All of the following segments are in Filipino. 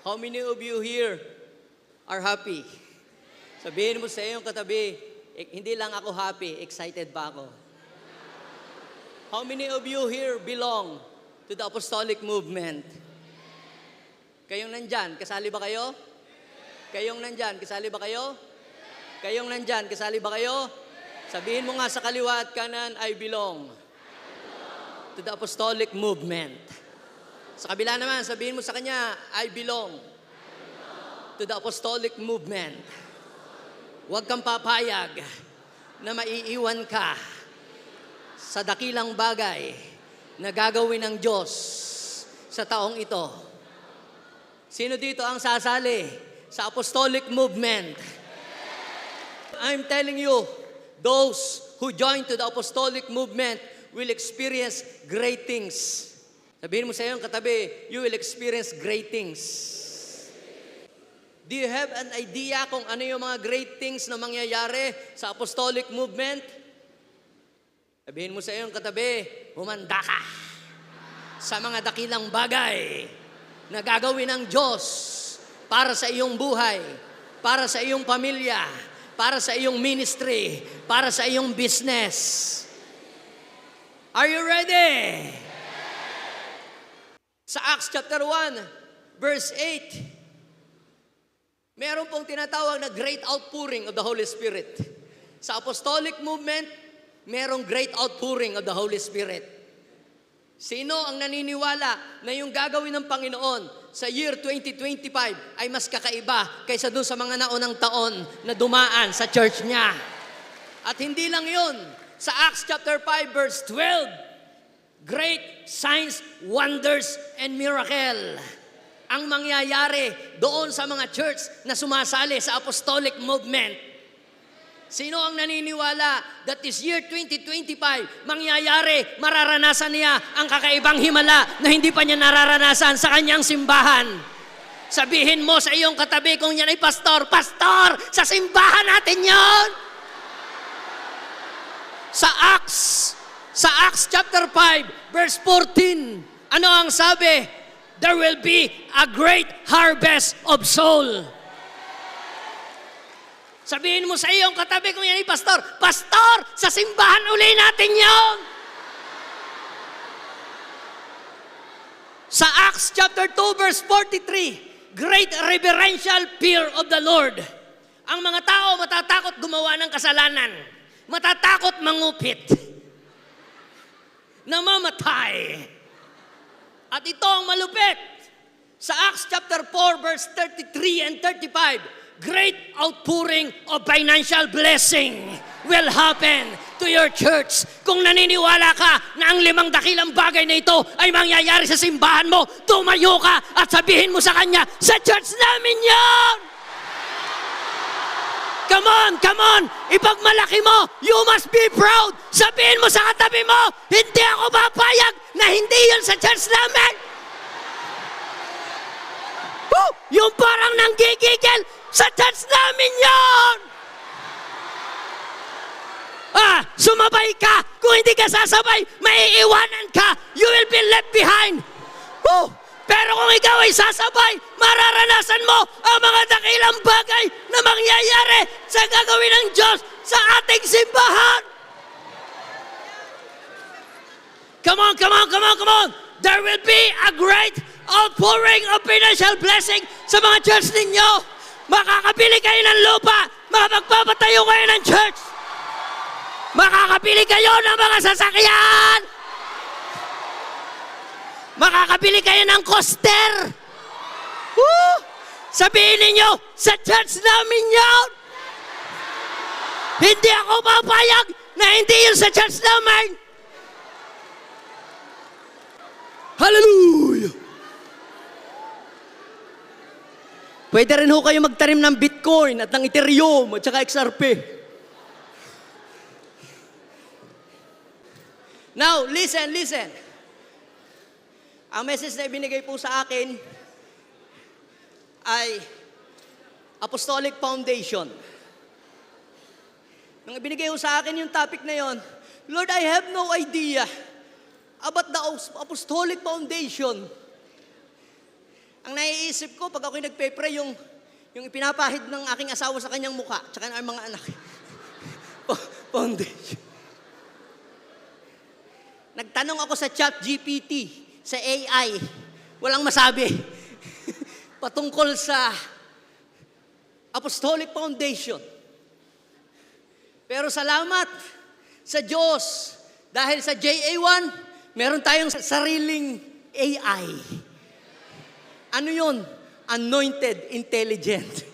How many of you here are happy? Sabihin mo sa iyong katabi, hindi lang ako happy, excited pa ako. How many of you here belong to the apostolic movement? Kayong nandyan, kasali ba kayo? Kayong nandyan, kasali ba kayo? Kayong nandyan, kasali ba kayo? Sabihin mo nga sa kaliwa at kanan, I belong to the apostolic movement. Sa kabila naman, sabihin mo sa kanya, I belong to the apostolic movement. Huwag kang papayag na maiiwan ka sa dakilang bagay na gagawin ng Diyos sa taong ito. Sino dito ang sasali sa apostolic movement? I'm telling you, those who join to the apostolic movement will experience great things. Sabihin mo sa iyong katabi, you will experience great things. Do you have an idea kung ano yung mga great things na mangyayari sa apostolic movement? Sabihin mo sa iyong katabi, humanda ka sa mga dakilang bagay na gagawin ng Diyos para sa iyong buhay, para sa iyong pamilya, para sa iyong ministry, para sa iyong business. Are you ready? Sa Acts chapter 1, verse 8, meron pong tinatawag na great outpouring of the Holy Spirit. Sa apostolic movement, merong great outpouring of the Holy Spirit. Sino ang naniniwala na yung gagawin ng Panginoon sa year 2025 ay mas kakaiba kaysa dun sa mga naunang taon na dumaan sa church niya? At hindi lang yun. Sa Acts chapter 5, verse 12, great signs, wonders, and miracle ang mangyayari doon sa mga church na sumasali sa apostolic movement. Sino ang naniniwala that this year 2025, mangyayari, mararanasan niya ang kakaibang himala na hindi pa niya nararanasan sa kanyang simbahan? Sabihin mo sa iyong katabi kung yan ay pastor, pastor, sa simbahan natin yon. Sa Acts chapter 5, verse 14, ano ang sabi? There will be a great harvest of soul. Sabihin mo sa iyong katabi kung yan ay pastor, pastor, sa simbahan uli natin yon. Sa Acts chapter 2, verse 43, great reverential fear of the Lord. Ang mga tao matatakot gumawa ng kasalanan, matatakot mangupit, namamatay. At ito ang malupit. Sa Acts chapter 4, verse 33 and 35, great outpouring of financial blessing will happen to your church. Kung naniniwala ka na ang 5 dakilang bagay na ito ay mangyayari sa simbahan mo, tumayo ka at sabihin mo sa kanya, sa church namin yan! Come on, ipagmalaki mo, you must be proud. Sabihin mo sa katabi mo, hindi ako papayag na hindi yun sa church namin. Yung parang nanggigigil, sa church namin yun. Sumabay ka. Kung hindi ka sasabay, maiiwanan ka. You will be left behind. Pero kung ikaw ay sasabay, mararanasan mo ang mga dakilang bagay na mangyayari sa gagawin ng Diyos sa ating simbahan. Come on. There will be a great outpouring of financial blessing sa mga church ninyo. Makakabili kayo ng lupa, makapagpapatayo kayo ng church. Makakabili kayo ng mga sasakyan. Makakabili kayo ng coaster. Sabihin ninyo, sa church namin yun. Hindi ako papayag na hindi yun sa church namin. Hallelujah! Pwede rin ho kayo magtanim ng Bitcoin at ng Ethereum at saka XRP. Now, listen. Ang message na ibinigay po sa akin ay Apostolic Foundation. Nung ibinigay po sa akin yung topic na yon, Lord, I have no idea about the Apostolic Foundation. Ang naiisip ko, pag ako'y nagpe-pray, yung ipinapahid ng aking asawa sa kanyang mukha, tsaka ng mga anak. Foundation. Nagtanong ako sa ChatGPT, sa AI, walang masabi. Patungkol sa Apostolic Foundation. Pero salamat sa Diyos, dahil sa JA1, meron tayong sariling AI. Ano yun? Anointed Intelligent.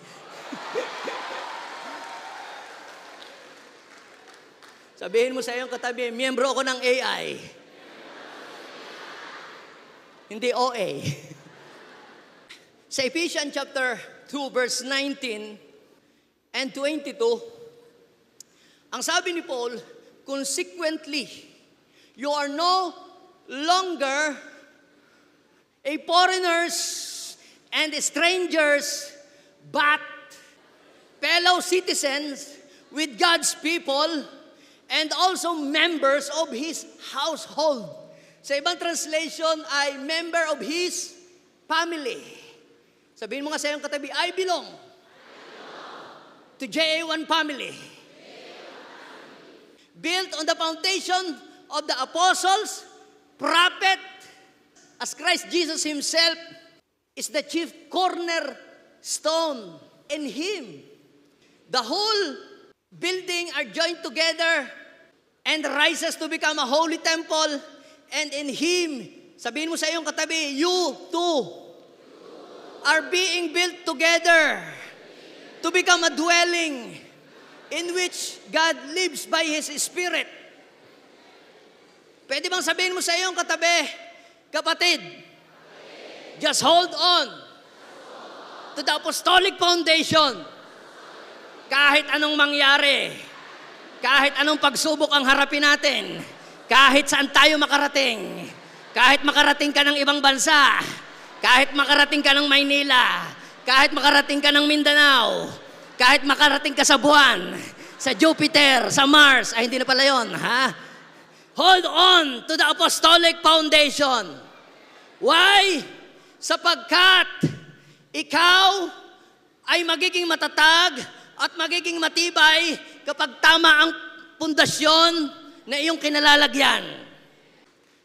Sabihin mo sa iyong katabi, miyembro ako ng AI. Hindi OA. Sa Ephesians chapter 2, verse 19 and 22, ang sabi ni Paul, consequently, you are no longer a foreigners and strangers, but fellow citizens with God's people and also members of His household. Sa ibang translation ay member of His family. Sabihin mo nga sa iyong katabi, I belong to JA1 family. Built on the foundation of the apostles, prophet, as Christ Jesus Himself is the chief cornerstone. In Him, the whole building are joined together and rises to become a holy temple. And in Him, sabihin mo sa iyong katabi, you too are being built together to become a dwelling in which God lives by His Spirit. Pwede bang sabihin mo sa iyong katabi, kapatid, just hold on to the apostolic foundation. Kahit anong mangyari, kahit anong pagsubok ang harapin natin, kahit saan tayo makarating, kahit makarating ka ng ibang bansa, kahit makarating ka ng Maynila, kahit makarating ka ng Mindanao, kahit makarating ka sa buwan, sa Jupiter, sa Mars, ay hindi na pala yun, ha? Hold on to the apostolic foundation. Why? Sapagkat ikaw ay magiging matatag at magiging matibay kapag tama ang pundasyon na iyong kinalalagyan.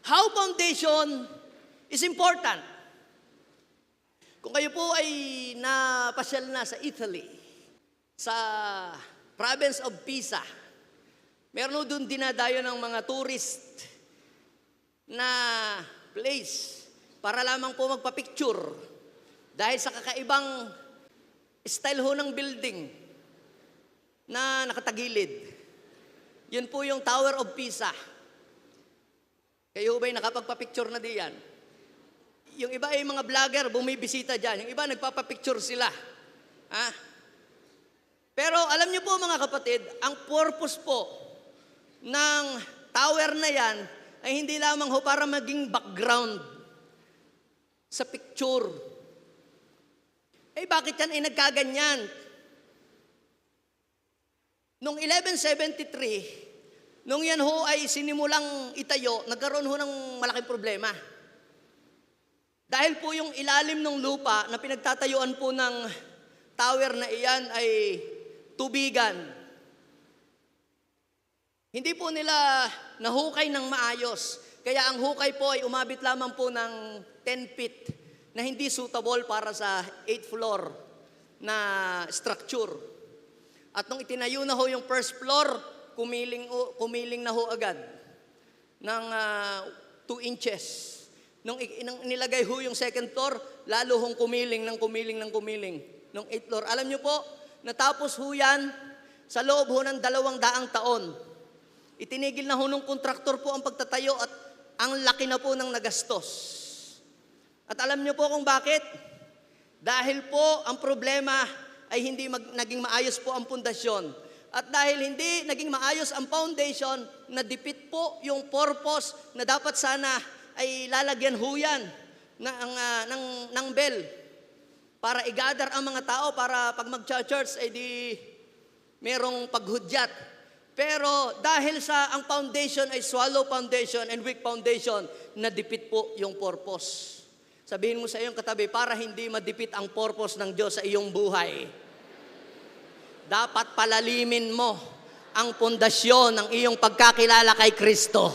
How foundation is important. Kung kayo po ay napasyal na sa Italy, sa province of Pisa, meron doon dinadayo ng mga tourist na place para lamang po magpa-picture dahil sa kakaibang style ho ng building na nakatagilid. Yun po yung Tower of Pisa. Kayo ba'y nakapagpa-picture na diyan? Yung iba ay mga vlogger, bumibisita dyan. Yung iba nagpapa-picture sila. Pero alam niyo po mga kapatid, ang purpose po ng tower na yan ay hindi lamang ho para maging background sa picture. Bakit yan ay nagkaganyan? Noong 1173, nung yan ho ay sinimulang itayo, nagkaroon ho ng malaking problema. Dahil po yung ilalim ng lupa na pinagtatayuan po ng tower na iyan ay tubigan. Hindi po nila nahukay ng maayos. Kaya ang hukay po ay umabot lamang po ng 10 feet na hindi suitable para sa 8th floor na structure. At nung itinayo na ho yung first floor, kumiling na ho agad ng 2 inches. Nung nilagay ho yung second floor, lalo hong kumiling. Nung 8th floor. Alam nyo po, natapos ho yan sa loob ho ng 200 taon. Itinigil na ho nung kontraktor po ang pagtatayo at ang laki na po ng nagastos. At alam niyo po kung bakit? Dahil po ang problema ay hindi naging maayos po ang pundasyon. At dahil hindi naging maayos ang foundation, nadipit po yung purpose na dapat sana ay lalagyan huyan ng bell para i-gather ang mga tao para pag mag-church ay di merong paghudyat. Pero dahil sa ang foundation ay swallow foundation and weak foundation, nadipit po yung purpose. Sabihin mo sa iyong katabi, para hindi madipit ang purpose ng Diyos sa iyong buhay, dapat palalimin mo ang pundasyon ng iyong pagkakilala kay Kristo.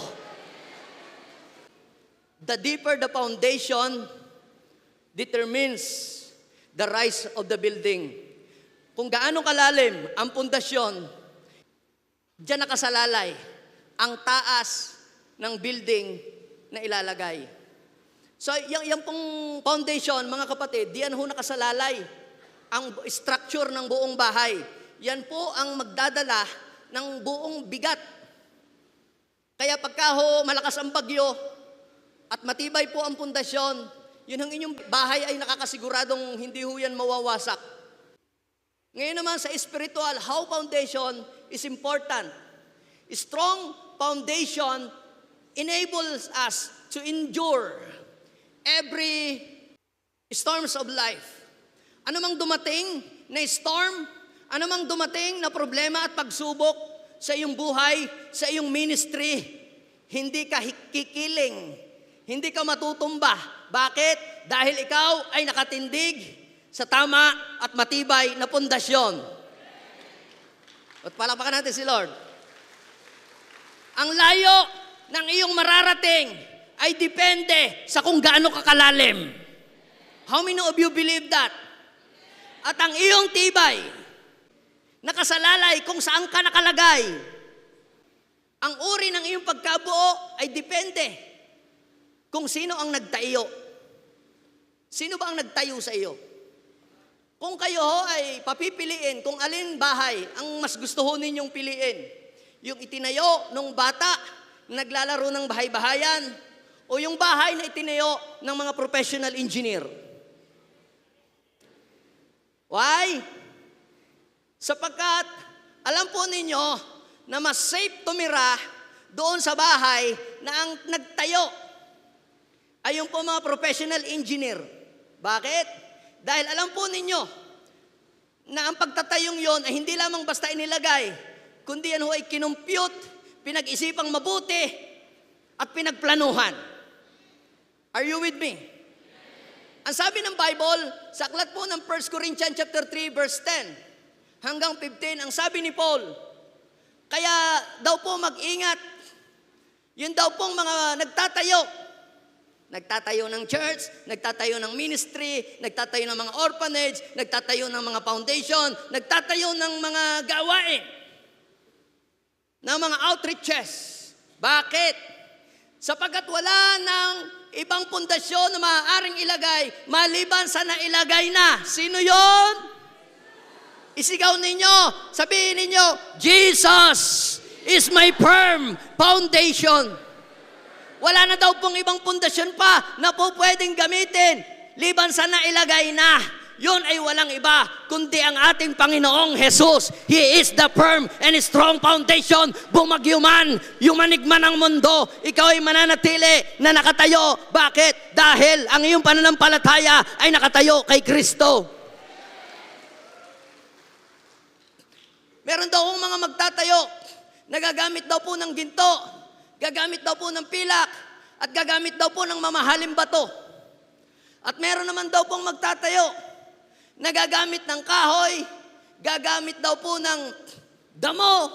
The deeper the foundation determines the rise of the building. Kung gaano kalalim ang pundasyon, diyan nakasalalay ang taas ng building na ilalagay. So, yung pong foundation, mga kapatid, diyan ho nakasalalay ang structure ng buong bahay. Yan po ang magdadala ng buong bigat. Kaya pagka ho malakas ang bagyo at matibay po ang pundasyon, yun ang inyong bahay ay nakakasiguradong hindi ho yan mawawasak. Ngayon naman sa spiritual, how foundation is important. Strong foundation enables us to endure every storms of life. Ano mang dumating na storm, ano mang dumating na problema at pagsubok sa iyong buhay, sa iyong ministry, hindi ka kikiling, hindi ka matutumba. Bakit? Dahil ikaw ay nakatindig sa tama at matibay na pundasyon. At palakpakan natin si Lord. Ang layo ng iyong mararating ay depende sa kung gaano kakalalim. How many of you believe that? At ang iyong tibay, nakasalalay kung saan ka nakalagay. Ang uri ng iyong pagkabuo ay depende kung sino ang nagtayo. Sino ba ang nagtayo sa iyo? Kung kayo ay papipiliin kung alin bahay ang mas gusto ho ninyong piliin, yung itinayo nung bata na naglalaro ng bahay-bahayan o yung bahay na itinayo ng mga professional engineer. Why? Sapagkat alam po ninyo na mas safe tumira doon sa bahay na ang nagtayo ay yung po mga professional engineer. Bakit? Dahil alam po ninyo na ang pagtatayong yon ay hindi lamang basta inilagay, kundi yan ho ay kinumpute, pinag-isipang mabuti, at pinagplanuhan. Are you with me? Ang sabi ng Bible, sa aklat po ng 1 Corinthians chapter 3, verse 10 hanggang 15, ang sabi ni Paul, kaya daw po mag-ingat, yun daw pong mga nagtatayo ng church, nagtatayo ng ministry, nagtatayo ng mga orphanage, nagtatayo ng mga foundation, nagtatayo ng mga gawain, ng mga outreaches. Bakit? Sapagkat wala ng ibang pundasyon na maaaring ilagay maliban sa nailagay na. Sino yon? Isigaw ninyo, sabihin ninyo, Jesus is my firm foundation. Wala na daw pong ibang pundasyon pa na po pwedeng gamitin liban sa nailagay na. Yun ay walang iba kundi ang ating Panginoong Jesus. He is the firm and strong foundation. Bumagyo man, yumanig man ang mundo, ikaw ay mananatili na nakatayo. Bakit? Dahil ang iyong pananampalataya ay nakatayo kay Kristo. Meron daw kong mga magtatayo, nagagamit daw po ng ginto, gagamit daw po ng pilak, at gagamit daw po ng mamahaling bato. At meron naman daw pong magtatayo, nagagamit ng kahoy, gagamit daw po ng damo,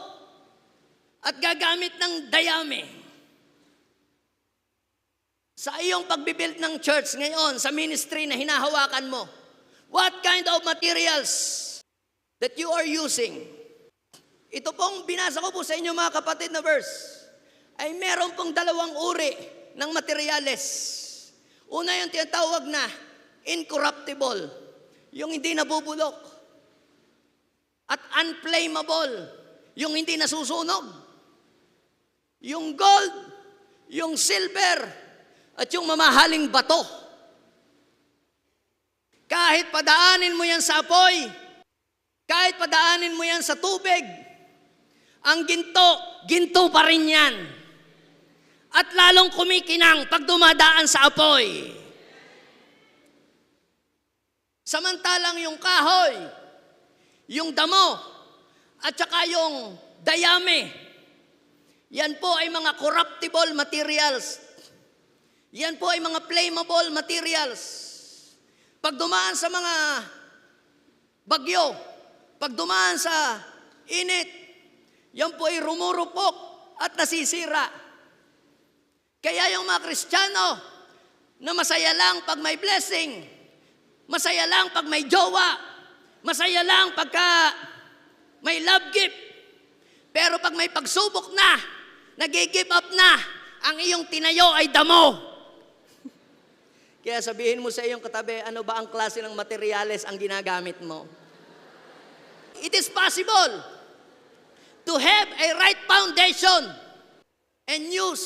at gagamit ng dayami. Sa iyong pagbibuild ng church ngayon, sa ministry na hinahawakan mo, what kind of materials that you are using? Ito pong binasa ko po sa inyo mga kapatid na verse, ay meron pong dalawang uri ng materyales. Una yung tinatawag na incorruptible, yung hindi nabubulok. At unflammable, yung hindi nasusunog. Yung gold, yung silver, at yung mamahaling bato. Kahit padaanin mo yan sa apoy, kahit padaanin mo yan sa tubig, ang ginto pa rin yan. At lalong kumikinang pag dumadaan sa apoy. Samantalang yung kahoy, yung damo, at saka yung dayami, yan po ay mga corruptible materials. Yan po ay mga flammable materials. Pag dumaan sa mga bagyo, pag dumaan sa init, yan po ay rumurupok at nasisira. Kaya yung mga Kristiyano na masaya lang pag may blessing, masaya lang pag may jowa, masaya lang pagka may love gift, pero pag may pagsubok na, nag-give up na, ang iyong tinayo ay damo. Kaya sabihin mo sa iyong katabi, ano ba ang klase ng materyales ang ginagamit mo? It is possible to have a right foundation and use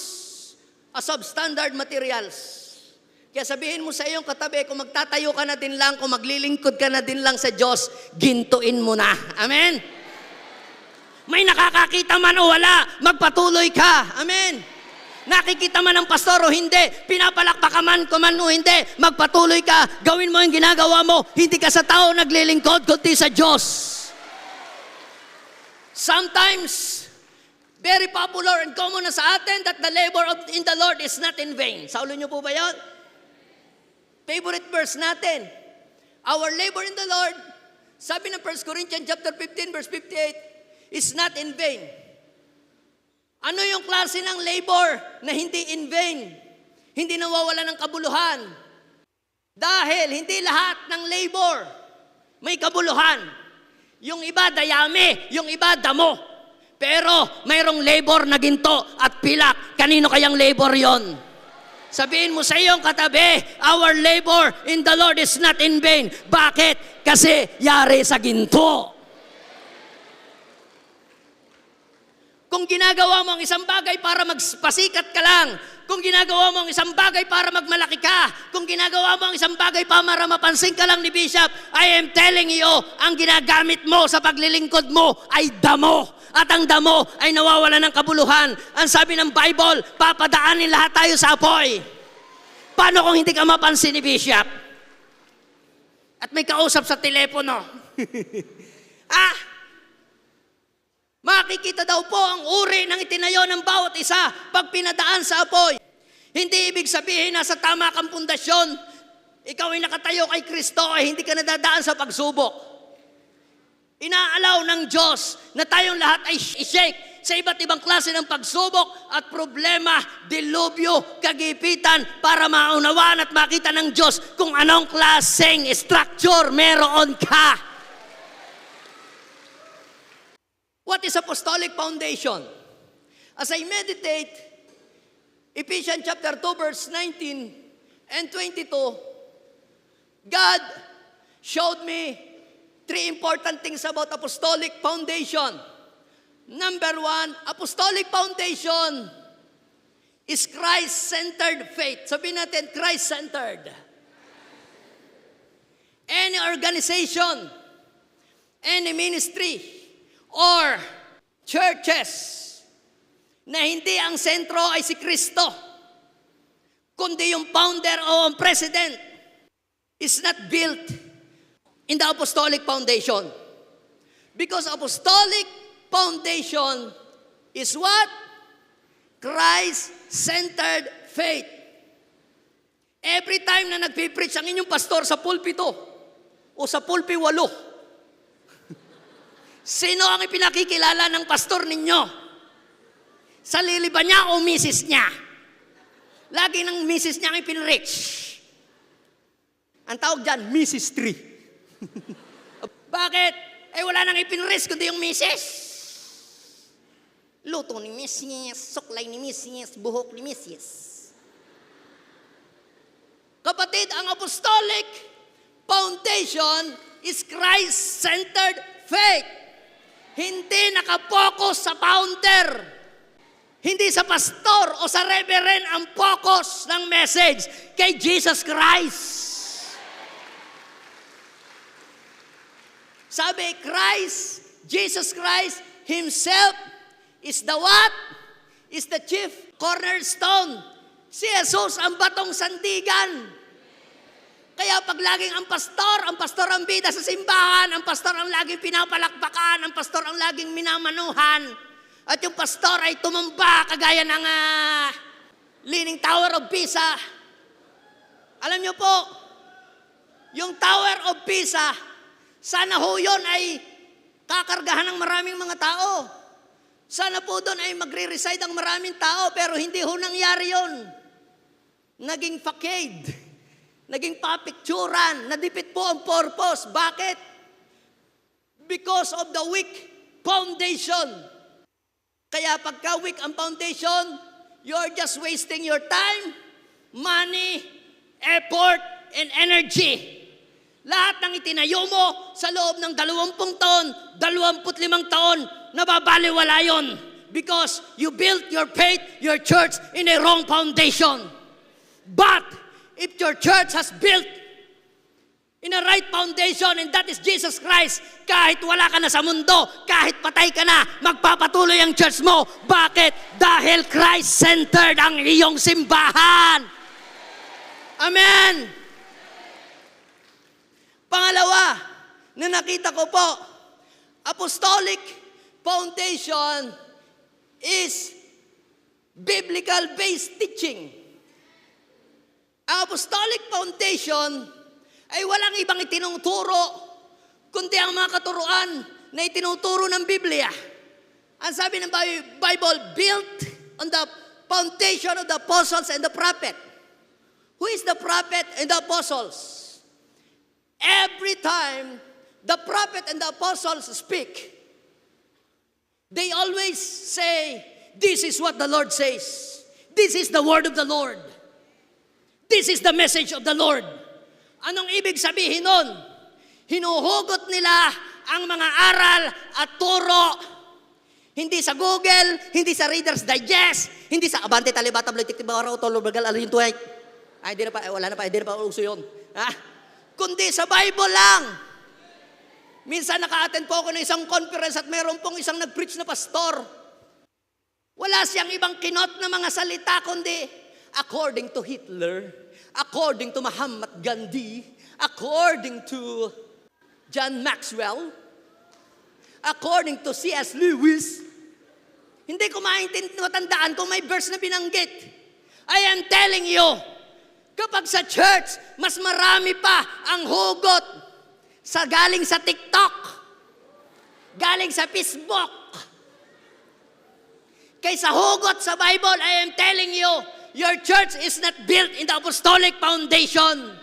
a substandard materials. Kaya sabihin mo sa iyong katabi, kung magtatayo ka na din lang, kung maglilingkod ka na din lang sa Diyos, gintuin mo na. Amen? May nakakakita man o wala, magpatuloy ka. Amen? Nakikita man ng pastor o hindi, pinapalakpakan man o hindi, magpatuloy ka, gawin mo yung ginagawa mo, hindi ka sa tao naglilingkod, kundi sa Diyos. Sometimes, very popular and common na sa atin that the labor in the Lord is not in vain. Sa ulo niyo po ba yun? Favorite verse natin. Our labor in the Lord, sabi ng 1 Corinthians chapter 15, verse 58, is not in vain. Ano yung klase ng labor na hindi in vain? Hindi nawawala ng kabuluhan. Dahil hindi lahat ng labor may kabuluhan. Yung iba dayami, yung iba damo. Pero mayroong labor na ginto at pilak. Kanino kayang labor yon? Sabihin mo sa iyong katabi, our labor in the Lord is not in vain. Bakit? Kasi yari sa ginto. Kung ginagawa mo ang isang bagay para magpasikat ka lang, kung ginagawa mo ang isang bagay para magmalaki ka, kung ginagawa mo ang isang bagay para mapansin ka lang ni Bishop, I am telling you, ang ginagamit mo sa paglilingkod mo ay damo. At ang damo ay nawawala ng kabuluhan. Ang sabi ng Bible, papadaanin lahat tayo sa apoy. Paano kung hindi ka mapansin ni Bishop? At may kausap sa telepono. Makikita daw po ang uri ng itinayo ng bawat isa pag pinadaan sa apoy. Hindi ibig sabihin na sa tama kang pundasyon, ikaw ay nakatayo kay Kristo ay hindi ka nadadaan sa pagsubok. Inaalaw ng Diyos na tayong lahat ay i-shake sa iba't ibang klase ng pagsubok at problema, dilubyo, kagipitan para maunawaan at makita ng Diyos kung anong klaseng structure meron ka. What is apostolic foundation? As I meditate, Ephesians chapter 2, verse 19 and 22, God showed me three important things about apostolic foundation. Number one, apostolic foundation is Christ-centered faith. Sabihin natin, Christ-centered. Any organization, any ministry, or churches na hindi ang sentro ay si Kristo, kundi yung founder o ang president, is not built in the apostolic foundation. Because apostolic foundation is what? Christ-centered faith. Every time na nagpipreach ang inyong pastor sa pulpito o sa pulpi 8, sino ang ipinakikilala ng pastor ninyo? Sarili ba niya o misis niya? Lagi ng misis niya ang ipinreach. Ang tawag dyan, Mrs. Tree. Bakit? Wala nang ipinreach kundi yung misis. Luto ni misis, suklay ni misis, buhok ni misis. Kapatid, ang apostolic foundation is Christ-centered faith. Hindi nakapokus sa founder. Hindi sa pastor o sa reverend ang focus ng message kay Jesus Christ. Sabi, Jesus Christ Himself is the what? Is the chief cornerstone. Si Jesus ang batong sandigan. Kaya pag laging ang pastor ang bida sa simbahan, ang pastor ang laging pinapalakpakan, ang pastor ang laging minamanuhan, at yung pastor ay tumamba kagaya ng Leaning Tower of Pisa. Alam niyo po, yung Tower of Pisa, sana ho yun ay kakargahan ng maraming mga tao. Sana po doon ay magre-reside ang maraming tao, pero hindi ho nangyari yun. Naging facade, naging papicturan, nadipit po ang purpose. Bakit? Because of the weak foundation. Kaya pagka weak ang foundation, you're just wasting your time, money, effort, and energy. Lahat ng itinayo mo sa loob ng 20 taon, 25 taon, nababaliwala yun. Because you built your faith, your church, in a wrong foundation. But, if your church has built in a right foundation, and that is Jesus Christ, kahit wala ka na sa mundo, kahit patay ka na, magpapatuloy ang church mo. Bakit? Dahil Christ-centered ang iyong simbahan. Amen! Pangalawa, na nakita ko po, apostolic foundation is biblical-based teaching. Ang apostolic foundation ay walang ibang itinuturo, kundi ang mga katuruan na itinuturo ng Biblia. Ang sabi ng Bible, built on the foundation of the apostles and the prophet. Who is the prophet and the apostles? Every time the prophet and the apostles speak, they always say, this is what the Lord says. This is the word of the Lord. This is the message of the Lord. Anong ibig sabihin nun? Hinuhugot nila ang mga aral at turo. Hindi sa Google, hindi sa Reader's Digest, hindi sa Abante, Talibata, Blitik, Tibaraw, Tolobagal, Alin, Tuway. Ay, di na pa, wala na pa, hindi na pa uso yun. Ha? Kundi sa Bible lang. Minsan naka-attend po ako ng isang conference at meron pong isang nag-preach na pastor. Wala siyang ibang kinot na mga salita, kundi according to Hitler, according to Muhammad Gandhi, according to John Maxwell, according to C.S. Lewis. Hindi ko matandaan kung may verse na binanggit. I am telling you, kapag sa church, mas marami pa ang hugot sa galing sa TikTok, galing sa Facebook, kaysa hugot sa Bible. I am telling you, your church is not built in the apostolic foundation.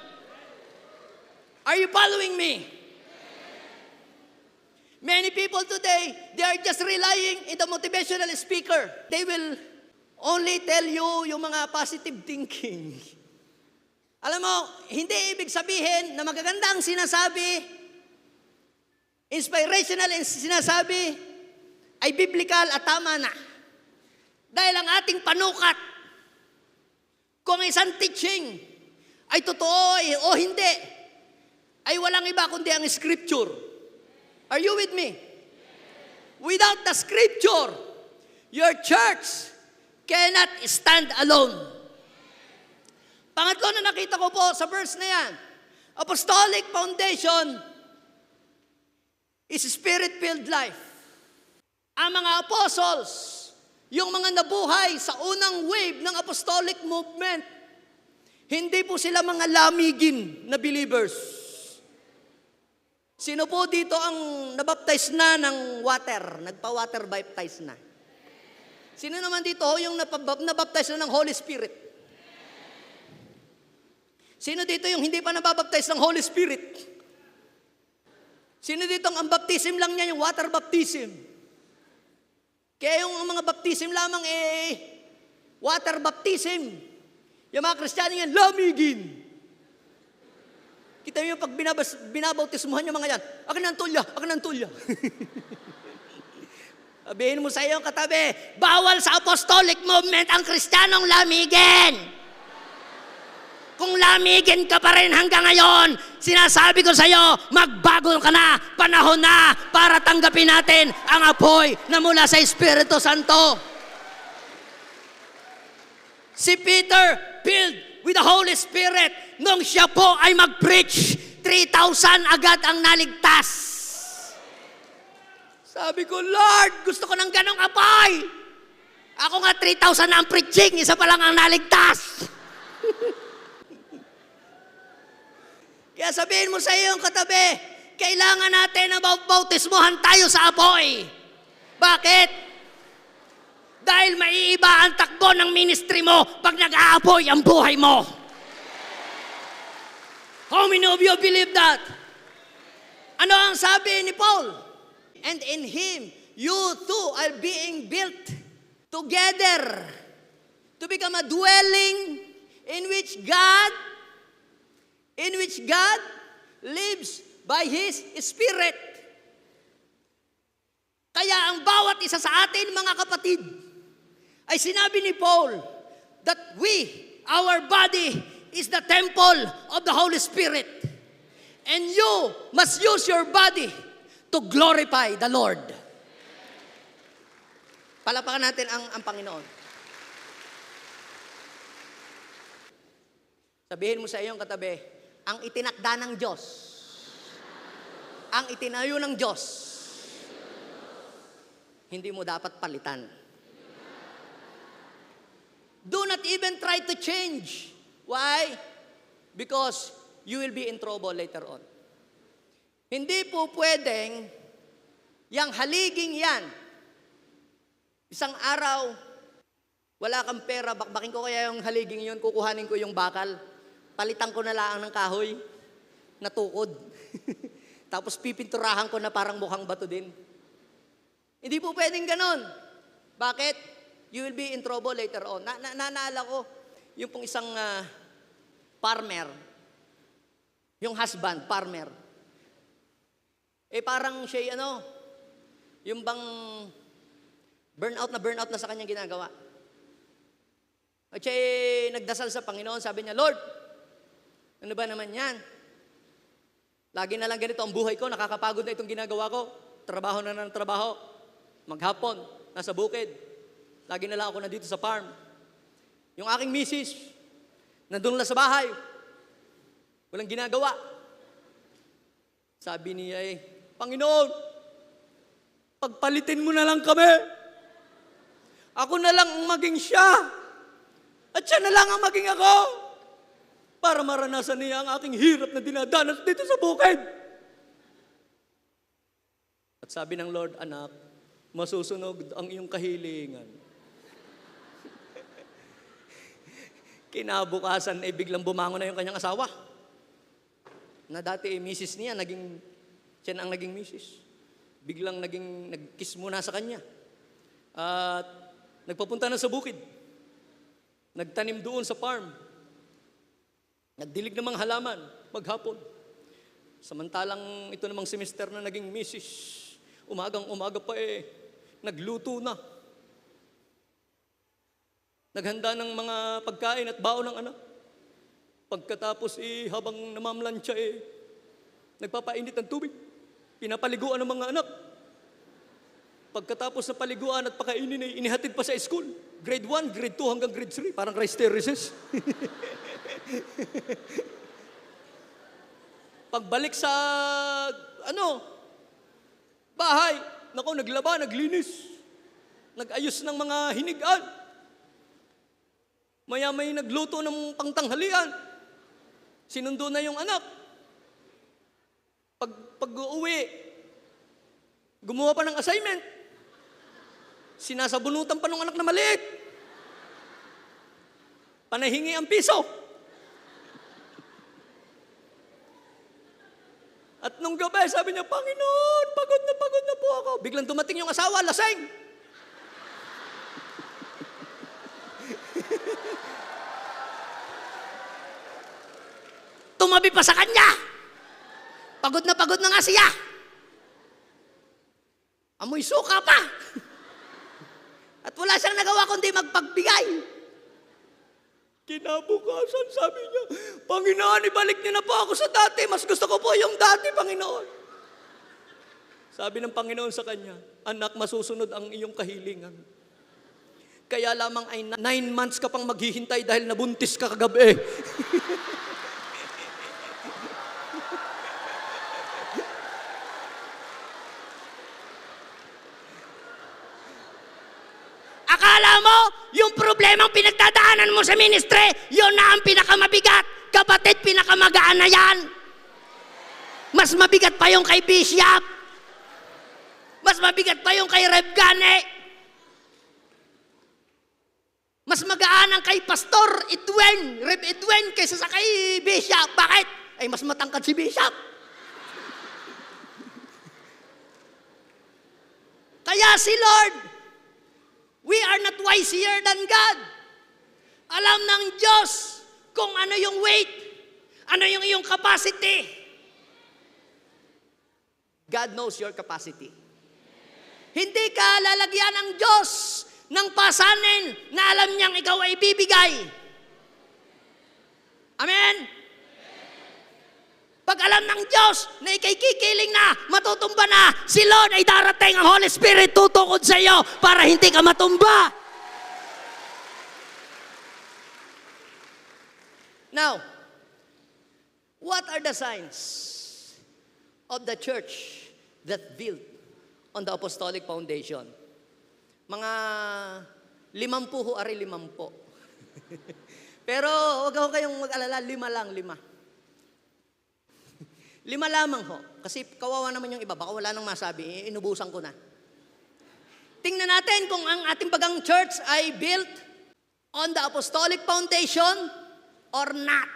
Are you following me? Many people today, they are just relying in the motivational speaker. They will only tell you yung mga positive thinking. Alam mo, hindi ibig sabihin na magaganda ang sinasabi, inspirational ang sinasabi, ay biblical at tama na. Dahil ang ating panukat, kung isang teaching ay totoo o hindi, ay walang iba kundi ang scripture. Are you with me? Without the scripture, your church cannot stand alone. Pangatlo na nakita ko po sa verse na yan, apostolic foundation is spirit-filled life. Ang mga apostles, yung mga nabuhay sa unang wave ng apostolic movement, hindi po sila mga lamigin na believers. Sino po dito ang nabaptize na ng water? Nagpa-water baptize na. Sino naman dito yung nabaptize na ng Holy Spirit? Sino dito yung hindi pa nababaptize ng Holy Spirit? Sino dito ang baptism lang niya, yung water baptism? Kaya yung mga baptism lamang water baptism. Yung mga Kristiyano yan, lamigin. Kita niyo pag binabautismuhan yung mga yan, akin ang tulya. Sabihin mo sa iyo katabi, bawal sa apostolic movement ang Kristiyanong lamigin. Kung lamigin ka pa rin hanggang ngayon, sinasabi ko sa iyo, magbago ka na, panahon na para tanggapin natin ang apoy na mula sa Espiritu Santo. Si Peter, filled with the Holy Spirit, nung siya po ay mag-preach, 3,000 agad ang naligtas. Sabi ko, Lord, gusto ko ng ganong apoy. Ako nga 3,000 na ang preaching, isa pa lang ang naligtas. Kaya sabihin mo sa iyong katabi, kailangan natin na bautismuhan tayo sa apoy. Bakit? Dahil maiiba ang takbo ng ministry mo pag nag-aapoy ang buhay mo. How many of you believe that? Ano ang sabi ni Paul? And in Him, you too are being built together to become a dwelling in which God lives by His Spirit. Kaya ang bawat isa sa atin, mga kapatid, ay sinabi ni Paul that our body is the temple of the Holy Spirit. And you must use your body to glorify the Lord. Palapakan natin ang Panginoon. Sabihin mo sa iyong katabi, ang itinakda ng Diyos, ang itinayo ng Diyos, hindi mo dapat palitan. Do not even try to change. Why? Because you will be in trouble later on. Hindi po pwedeng yang haliging yan. Isang araw, wala kang pera, bakbakin ko kaya yung haliging yun, kukuhanin ko yung bakal, palitan ko na lang ng kahoy, natukod. Tapos pipinturahan ko na parang mukhang bato din. Hindi po pwedeng ganon. Bakit? You will be in trouble later on. Naalala ko, yung pong isang farmer, yung husband, farmer. Parang siya, yung bang burnout na sa kanyang ginagawa. At siya nagdasal sa Panginoon, sabi niya, Lord, ano ba naman yan? Lagi na lang ganito ang buhay ko, nakakapagod na itong ginagawa ko. Trabaho na ng trabaho. Maghapon, nasa bukid. Lagi na lang ako nandito sa farm. Yung aking misis, nandun lang sa bahay. Walang ginagawa. Sabi niya Panginoon, pagpalitin mo na lang kami. Ako na lang ang maging siya. At siya na lang ang maging ako. Para maranasan niya ang aking hirap na dinadanas dito sa bukid. At sabi ng Lord, anak, masusunog ang iyong kahilingan. Kinabukasan biglang bumangon na yung kanyang asawa. Na dati misis niya, siya na ang naging misis. Biglang nag-kiss muna sa kanya. At nagpapunta na sa bukid. Nagtanim doon sa farm. Nagdilig ng mga halaman, maghapon. Samantalang ito namang semester na naging misis, umagang-umaga pa nagluto na. Naghanda ng mga pagkain at baon ng anak. Pagkatapos habang namamlansya nagpapainit ng tubig. Pinapaliguan ng mga anak. Pagkatapos na paliguan at pakainin inihatid pa sa school. Grade 1, grade 2 hanggang grade 3. Parang Christ terraces. Pagbalik sa bahay, naglaba, naglinis. Nag-ayos ng mga hinigaan. Maya-may nagluto ng pangtanghalian. Sinundo na yung anak. Pag-uwi, gumawa pa ng assignment. Sinasabunutan pa ng anak na maliit. Panahingi ang piso. At nung gabi, sabi niya, Panginoon, pagod na po ako. Biglang dumating yung asawa, lasing. Tumabi pa sa kanya. Pagod na nga siya. Amoy suka pa. At wala siyang nagawa kundi magpagbigay. Kinabukasan, sabi niya, Panginoon, ibalik niyo na po ako sa dati. Mas gusto ko po yung dati, Panginoon. Sabi ng Panginoon sa kanya, anak, masusunod ang iyong kahilingan. Kaya lamang ay 9 months ka pang maghihintay dahil nabuntis ka kagabi. akala mo, yung problemang pinagdadaanan mo sa ministry, yun na ang pinakamabigat. Kapatid, pinakamagaan na yan. Mas mabigat pa yung kay Bishop. Mas mabigat pa yung kay Rev Gane. Mas magaan ang kay Pastor Edwin, Rev Edwin, kaysa sa kay Bishop. Bakit? Ay, mas matangkad si Bishop. Kaya si Lord, we are not wiser than God. Alam ng Diyos kung ano yung weight, ano yung iyong capacity. God knows your capacity. Hindi ka lalagyan ng Diyos ng pasanin na alam niyang ikaw ay bibigay. Amen? Pag alam ng Diyos na ikay kikiling na, matutumba na, si Lord ay darating, ang Holy Spirit tutukod sa iyo para hindi ka matumba. Now, what are the signs of the church that built on the apostolic foundation? Mga 50 ho, ari 50. Pero huwag ho kayong mag-alala, 5 lang. 5 lamang ho. Kasi kawawa naman yung iba. Baka wala nang masabi. Inubusan ko na. Tingnan natin kung ang ating bagang church ay built on the apostolic foundation or not.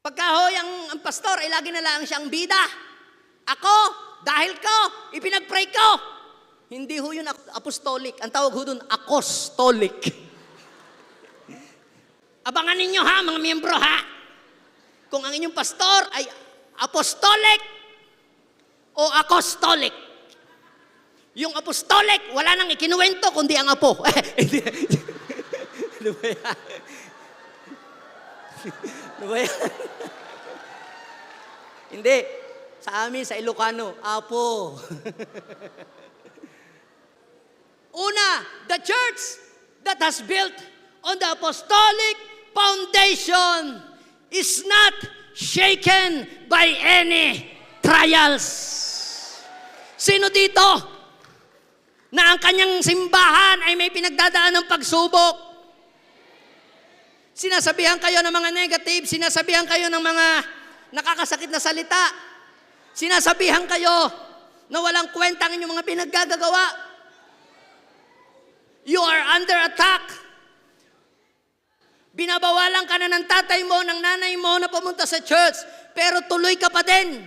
Pagka ho ang pastor ay lagi na lang siyang bida. Ako, dahil ko, ipinag-pray ko. Hindi ho yun apostolic. Ang tawag ho dun, akostolic. Abangan ninyo ha, mga miyembro ha. Kung ang inyong pastor ay apostolic o akostolic. Yung apostolic, wala nang ikinuwento kundi ang apo. Ano ba yan? Ano ba yan? Hindi. Sa amin, sa Ilocano, apo. Una, the church that has built on the apostolic foundation is not shaken by any trials. Sino dito na ang kanyang simbahan ay may pinagdadaan ng pagsubok? Sinasabihan kayo ng mga negative, sinasabihan kayo ng mga nakakasakit na salita, sinasabihan kayo na walang kwenta ang inyong mga pinaggagawa. You are under attack. Binabawalan ka na ng tatay mo, ng nanay mo na pumunta sa church, pero tuloy ka pa din.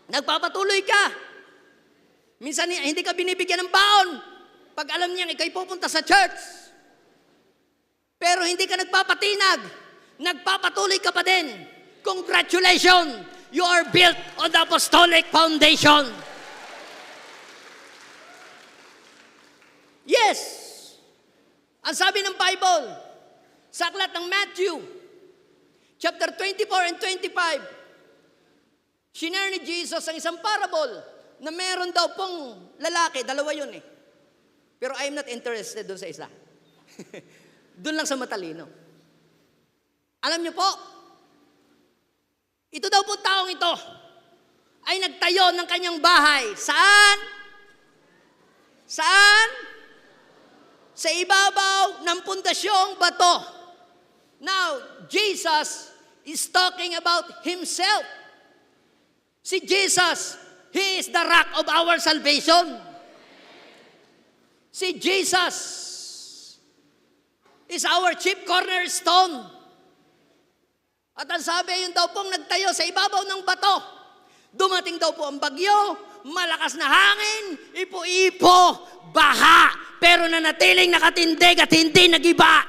Nagpapatuloy ka. Minsan hindi ka binibigyan ng baon pag alam niyang ikay pupunta sa church. Pero hindi ka nagpapatinag. Nagpapatuloy ka pa din. Congratulations! You are built on the apostolic foundation. Yes! Ang sabi ng Bible, sa aklat ng Matthew, chapter 24 and 25, shinare ni Jesus ang isang parable na meron daw pong lalaki, 2 yun eh. Pero I'm not interested doon sa isa. Doon lang sa matalino. Alam niyo po, ito daw po taong ito ay nagtayo ng kanyang bahay. Saan? Saan? Sa ibabaw ng pundasyong bato. Now, Jesus is talking about Himself. Si Jesus, He is the rock of our salvation. Si Jesus is our chief cornerstone. At ang sabi, yun daw pong nagtayo sa ibabaw ng bato. Dumating daw po ang bagyo, malakas na hangin, ipo-ipo, baha. Pero nanatiling nakatindig at hindi nagiba.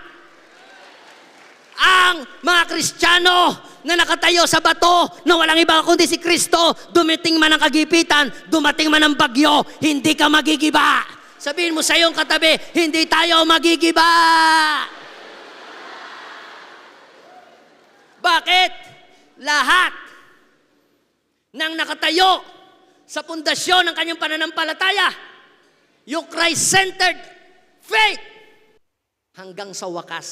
Ang mga Kristiyano na nakatayo sa bato na walang iba kundi si Kristo, dumating man ang kagipitan, dumating man ang bagyo, hindi ka magigiba. Sabihin mo sa iyong katabi, hindi tayo magigiba. Bakit? Lahat ng nakatayo sa pundasyon ng kanyang pananampalataya, yung Christ-centered faith, hanggang sa wakas,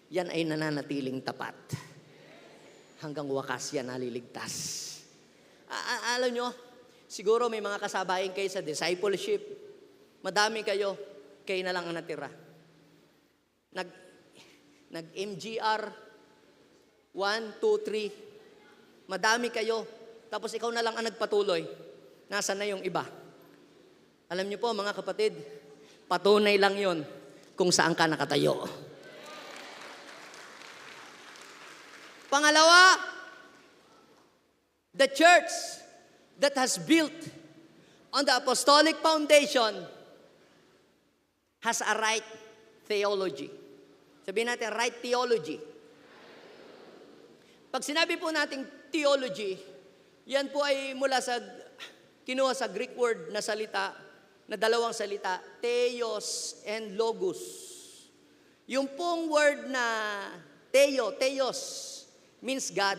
yan ay nananatiling tapat. Hanggang wakas yan naliligtas. Alam nyo, siguro may mga kasabayan kayo sa discipleship. Madami kayo, kayo na lang ang natira. Nag-MGR, 1, 2, 3. Madami kayo, tapos ikaw na lang ang nagpatuloy. Nasaan na yung iba? Alam niyo po mga kapatid, patunay lang yon kung saan ka nakatayo. Pangalawa, the church that has built on the apostolic foundation has a right theology. Sabihin natin, right theology. Pag sinabi po nating theology, yan po ay mula sa, kinuha sa Greek word na salita, na dalawang salita, theos and logos. Yung pong word na theos, means God.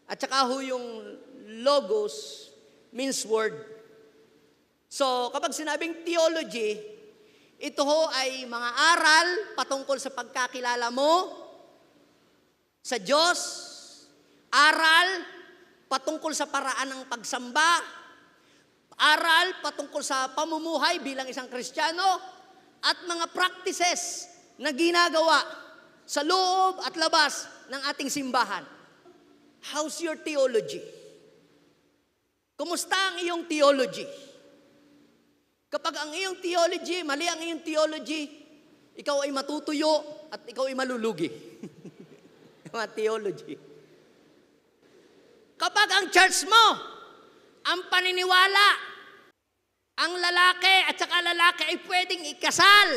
At saka ho yung logos means word. So, kapag sinabing theology, ito ho ay mga aral patungkol sa pagkakilala mo sa Diyos, aral patungkol sa paraan ng pagsamba, aral patungkol sa pamumuhay bilang isang Kristiyano, at mga practices na ginagawa sa loob at labas ng ating simbahan. How's your theology? Kumusta ang iyong theology? Kapag ang iyong theology, mali ang iyong theology, ikaw ay matutuyo at ikaw ay malulugi. Mga theology. Kapag ang church mo, ang paniniwala, ang lalaki at saka lalaki ay pwedeng ikasal,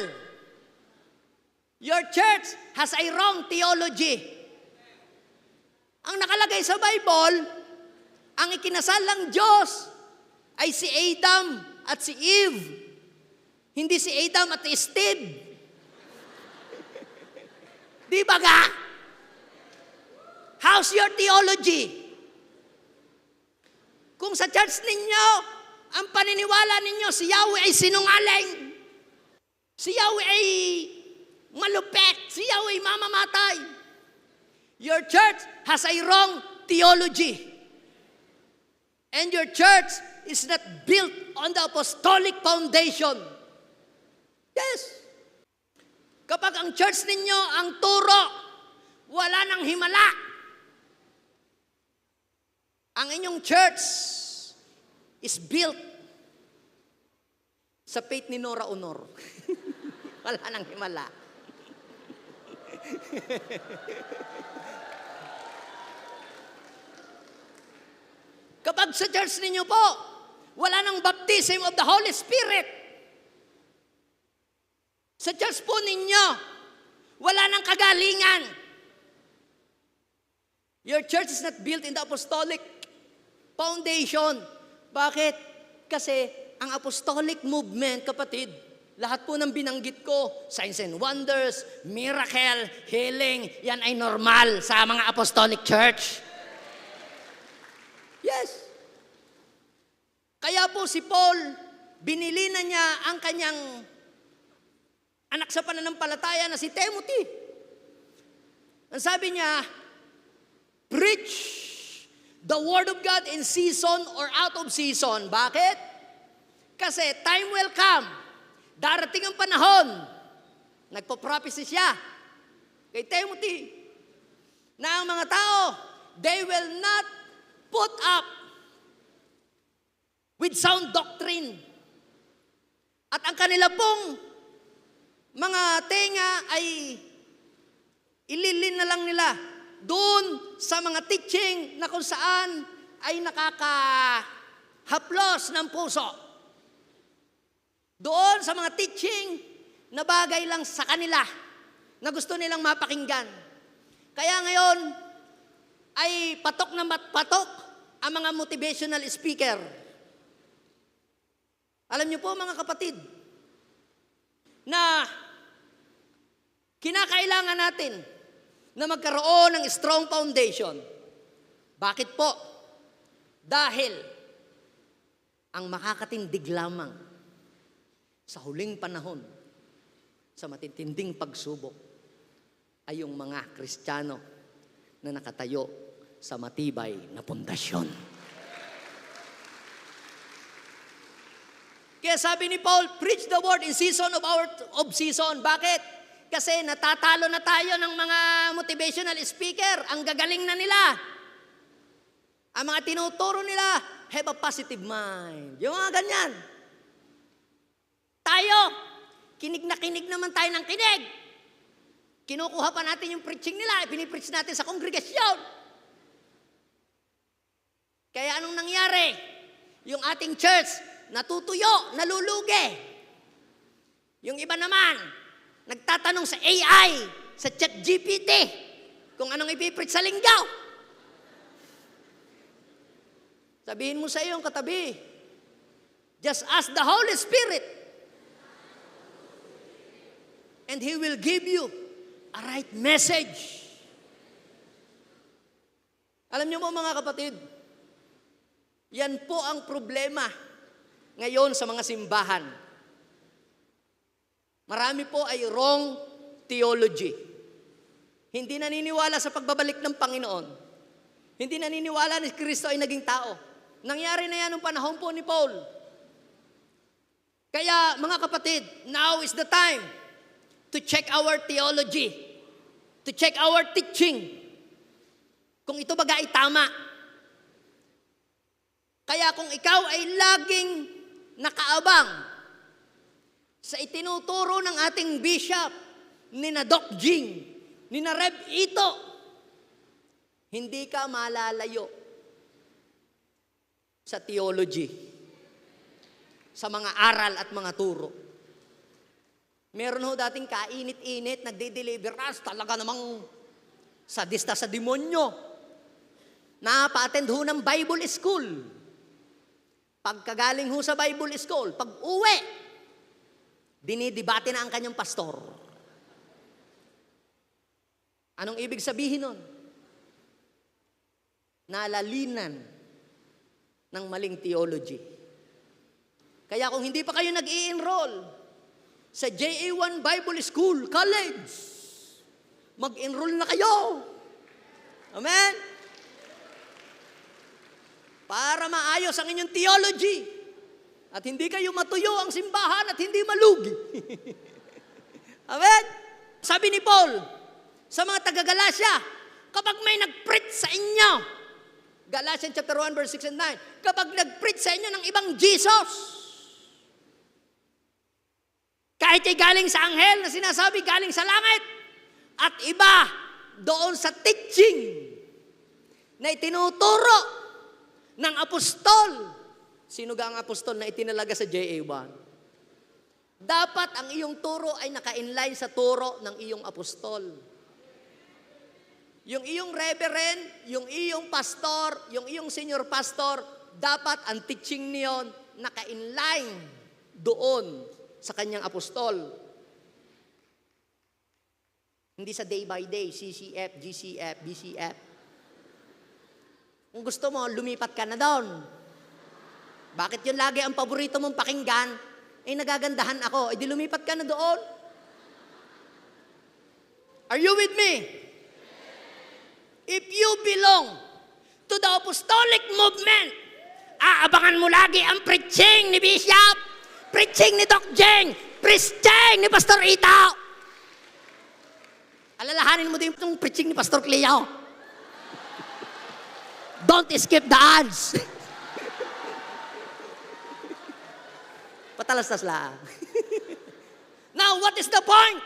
your church has a wrong theology. Ang nakalagay sa Bible, ang ikinasal ng Diyos ay si Adam at si Eve. Hindi si Adam at si Steve. Di ba ga? How's your theology? Kung sa church ninyo, ang paniniwala ninyo, si Yahweh ay sinungaling. Si Yahweh ay malupet. Si Yahweh ay mamamatay. Your church has a wrong theology. And your church is not built on the apostolic foundation. Yes. Kapag ang church ninyo, ang turo, wala nang himala. Ang inyong church is built sa faith ni Nora Honor. Wala nang himala. Kapag sa church ninyo po, wala nang baptism of the Holy Spirit. Sa church po ninyo, wala nang kagalingan. Your church is not built in the apostolic foundation. Bakit? Kasi ang apostolic movement, kapatid, lahat po ng binanggit ko, signs and wonders, miracle, healing, yan ay normal sa mga apostolic church. Yes. Kaya po si Paul, binili na niya ang kanyang anak sa pananampalataya na si Timothy. Ang sabi niya, preach the word of God in season or out of season. Bakit? Kasi time will come. Darating ang panahon. Nagpo-prophecy siya kay Timothy na ang mga tao, they will not put up with sound doctrine. At ang kanila pong mga tenga ay ililin na lang nila doon sa mga teaching na kung saan ay nakakahaplos ng puso. Doon sa mga teaching na bagay lang sa kanila, na gusto nilang mapakinggan. Kaya ngayon, ay patok na patok ang mga motivational speaker. Alam niyo po mga kapatid, na kinakailangan natin na magkaroon ng strong foundation. Bakit po? Dahil ang makakatindig lamang sa huling panahon, sa matitinding pagsubok, ay yung mga Kristiyano na nakatayo sa matibay na pundasyon. Kaya sabi ni Paul, preach the word in season of season. Bakit? Kasi natatalo na tayo ng mga motivational speaker. Ang gagaling na nila. Ang mga tinuturo nila, have a positive mind. Yung mga ganyan. Tayo, kinig na kinig naman tayo ng kinig. Kinukuha pa natin yung preaching nila, pinipreach natin sa kongregasyon. Kaya anong nangyari? Yung ating church, natutuyo, nalulugi. Yung iba naman, nagtatanong sa AI, sa ChatGPT, kung anong ipipreach sa linggo. Sabihin mo sa iyong katabi, just ask the Holy Spirit, and He will give you a right message. Alam niyo mo mga kapatid, yan po ang problema ngayon sa mga simbahan. Marami po ay wrong theology. Hindi naniniwala sa pagbabalik ng Panginoon. Hindi naniniwala na Kristo ay naging tao. Nangyari na yan noong panahon po ni Paul. Kaya mga kapatid, now is the time to check our theology, to check our teaching, kung ito baga ay tama. Kaya kung ikaw ay laging nakaabang sa itinuturo ng ating bishop, ni na Doc Jing, ni na Rev Ito, hindi ka malalayo sa theology, sa mga aral at mga turo. Meron ho dating kainit-init, nagde-deliver talaga namang sadista sa demonyo. Napa-attend ho ng Bible school. Pagkagaling ho sa Bible school, pag uwi, dinidebate na ang kanyang pastor. Anong ibig sabihin nun? Nalalinan ng maling theology. Kaya kung hindi pa kayo nag-i-enroll sa JA1 Bible School, College, mag-enroll na kayo. Amen? Para maayos ang inyong theology. At hindi kayo matuyo ang simbahan at hindi malugi. Amen? Sabi ni Paul, sa mga taga-Galacia, kapag may nag-preach sa inyo, Galatians chapter 1 verse 6 and 9, kapag nag-preach sa inyo ng ibang Jesus, kahit ay galing sa anghel na sinasabi galing sa langit, at iba doon sa teaching na itinuturo ng apostol. Sino ga ang apostol na itinalaga sa JA1? Dapat ang iyong turo ay naka-inline sa turo ng iyong apostol. Yung iyong reverend, yung iyong pastor, yung iyong senior pastor, dapat ang teaching niyon naka-inline doon sa kanyang apostol. Hindi sa day by day, CCF, GCF, BCF. Kung gusto mo, lumipat ka na doon. Bakit yun lagi ang paborito mong pakinggan? Eh, nagagandahan ako. Eh, di lumipat ka na doon. Are you with me? If you belong to the apostolic movement, aabangan mo lagi ang preaching ni Bishop, preaching ni Doc Jeng, preaching ni Pastor Ito. Alalahanin mo din itong preaching ni Pastor Cleo. Don't skip the ads. Patalastas lang. Now, what is the point?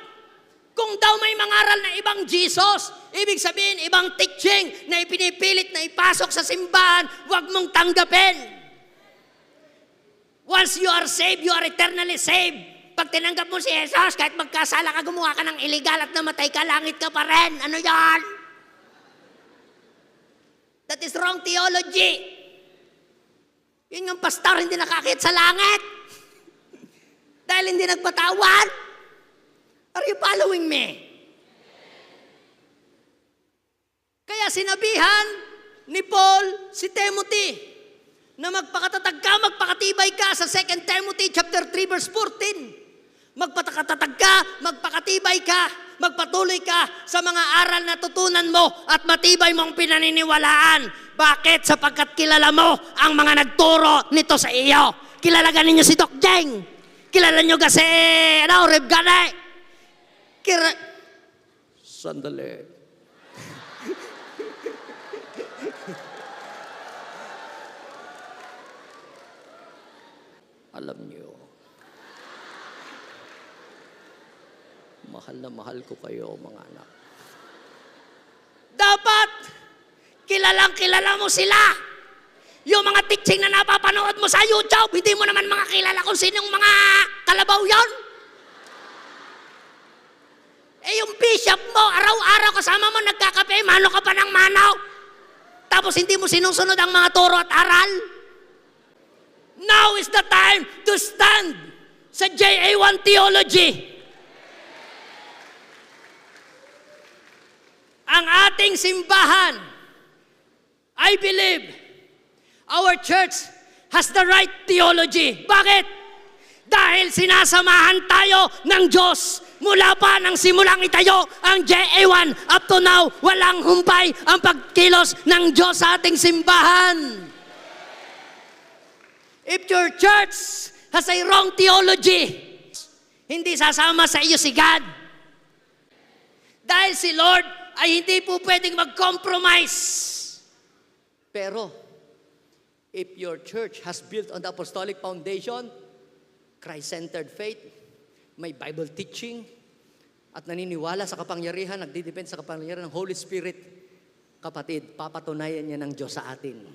Kung daw may mangaral na ibang Jesus, ibig sabihin, ibang teaching na ipinipilit na ipasok sa simbahan, huwag mong tanggapin. Once you are saved, you are eternally saved. Pag tinanggap mo si Jesus, kahit magkasala ka, gumawa ka ng illegal at namatay ka, langit ka pa rin. Ano yan? That is wrong theology. Yun yung pastor, hindi nakakit sa langit. Dahil hindi nagpatawad. Are you following me? Kaya sinabihan ni Paul si Timothy na magpakatatag ka, magpakatibay ka sa 2 Timothy chapter 3 verse 14. Magpakatatag ka, magpakatibay ka, magpatuloy ka sa mga aral na tutunan mo at matibay mong pinaniniwalaan. Bakit? Sapagkat kilala mo ang mga nagturo nito sa iyo. kilala ka ninyo si Doc Jeng. Kilala nyo kasi, Reb Ganay. Sandali. Alam niyo, mahal na mahal ko kayo, mga anak. Dapat, kilala mo sila. Yung mga teaching na napapanood mo sa YouTube, hindi mo naman mga kilala kung sinong mga kalabaw yon. Yung bishop mo, araw-araw kasama mo, nagkakape, mano ka pa ng manaw. Tapos hindi mo sinusunod ang mga turo at aral. Now is the time to stand sa JA1 Theology. Ang ating simbahan, I believe, our church has the right theology. Bakit? Dahil sinasamahan tayo ng Diyos. Mula pa nang simulang itayo ang JA1 up to now, walang humpay ang pagkilos ng Diyos sa ating simbahan. If your church has a wrong theology, hindi sasama sa iyo si God. Dahil si Lord ay hindi po pwedeng mag-compromise. Pero, if your church has built on the apostolic foundation, Christ-centered faith, may Bible teaching, at naniniwala sa kapangyarihan, nagdidepend sa kapangyarihan ng Holy Spirit, kapatid, papatunayan niya ng Diyos sa atin.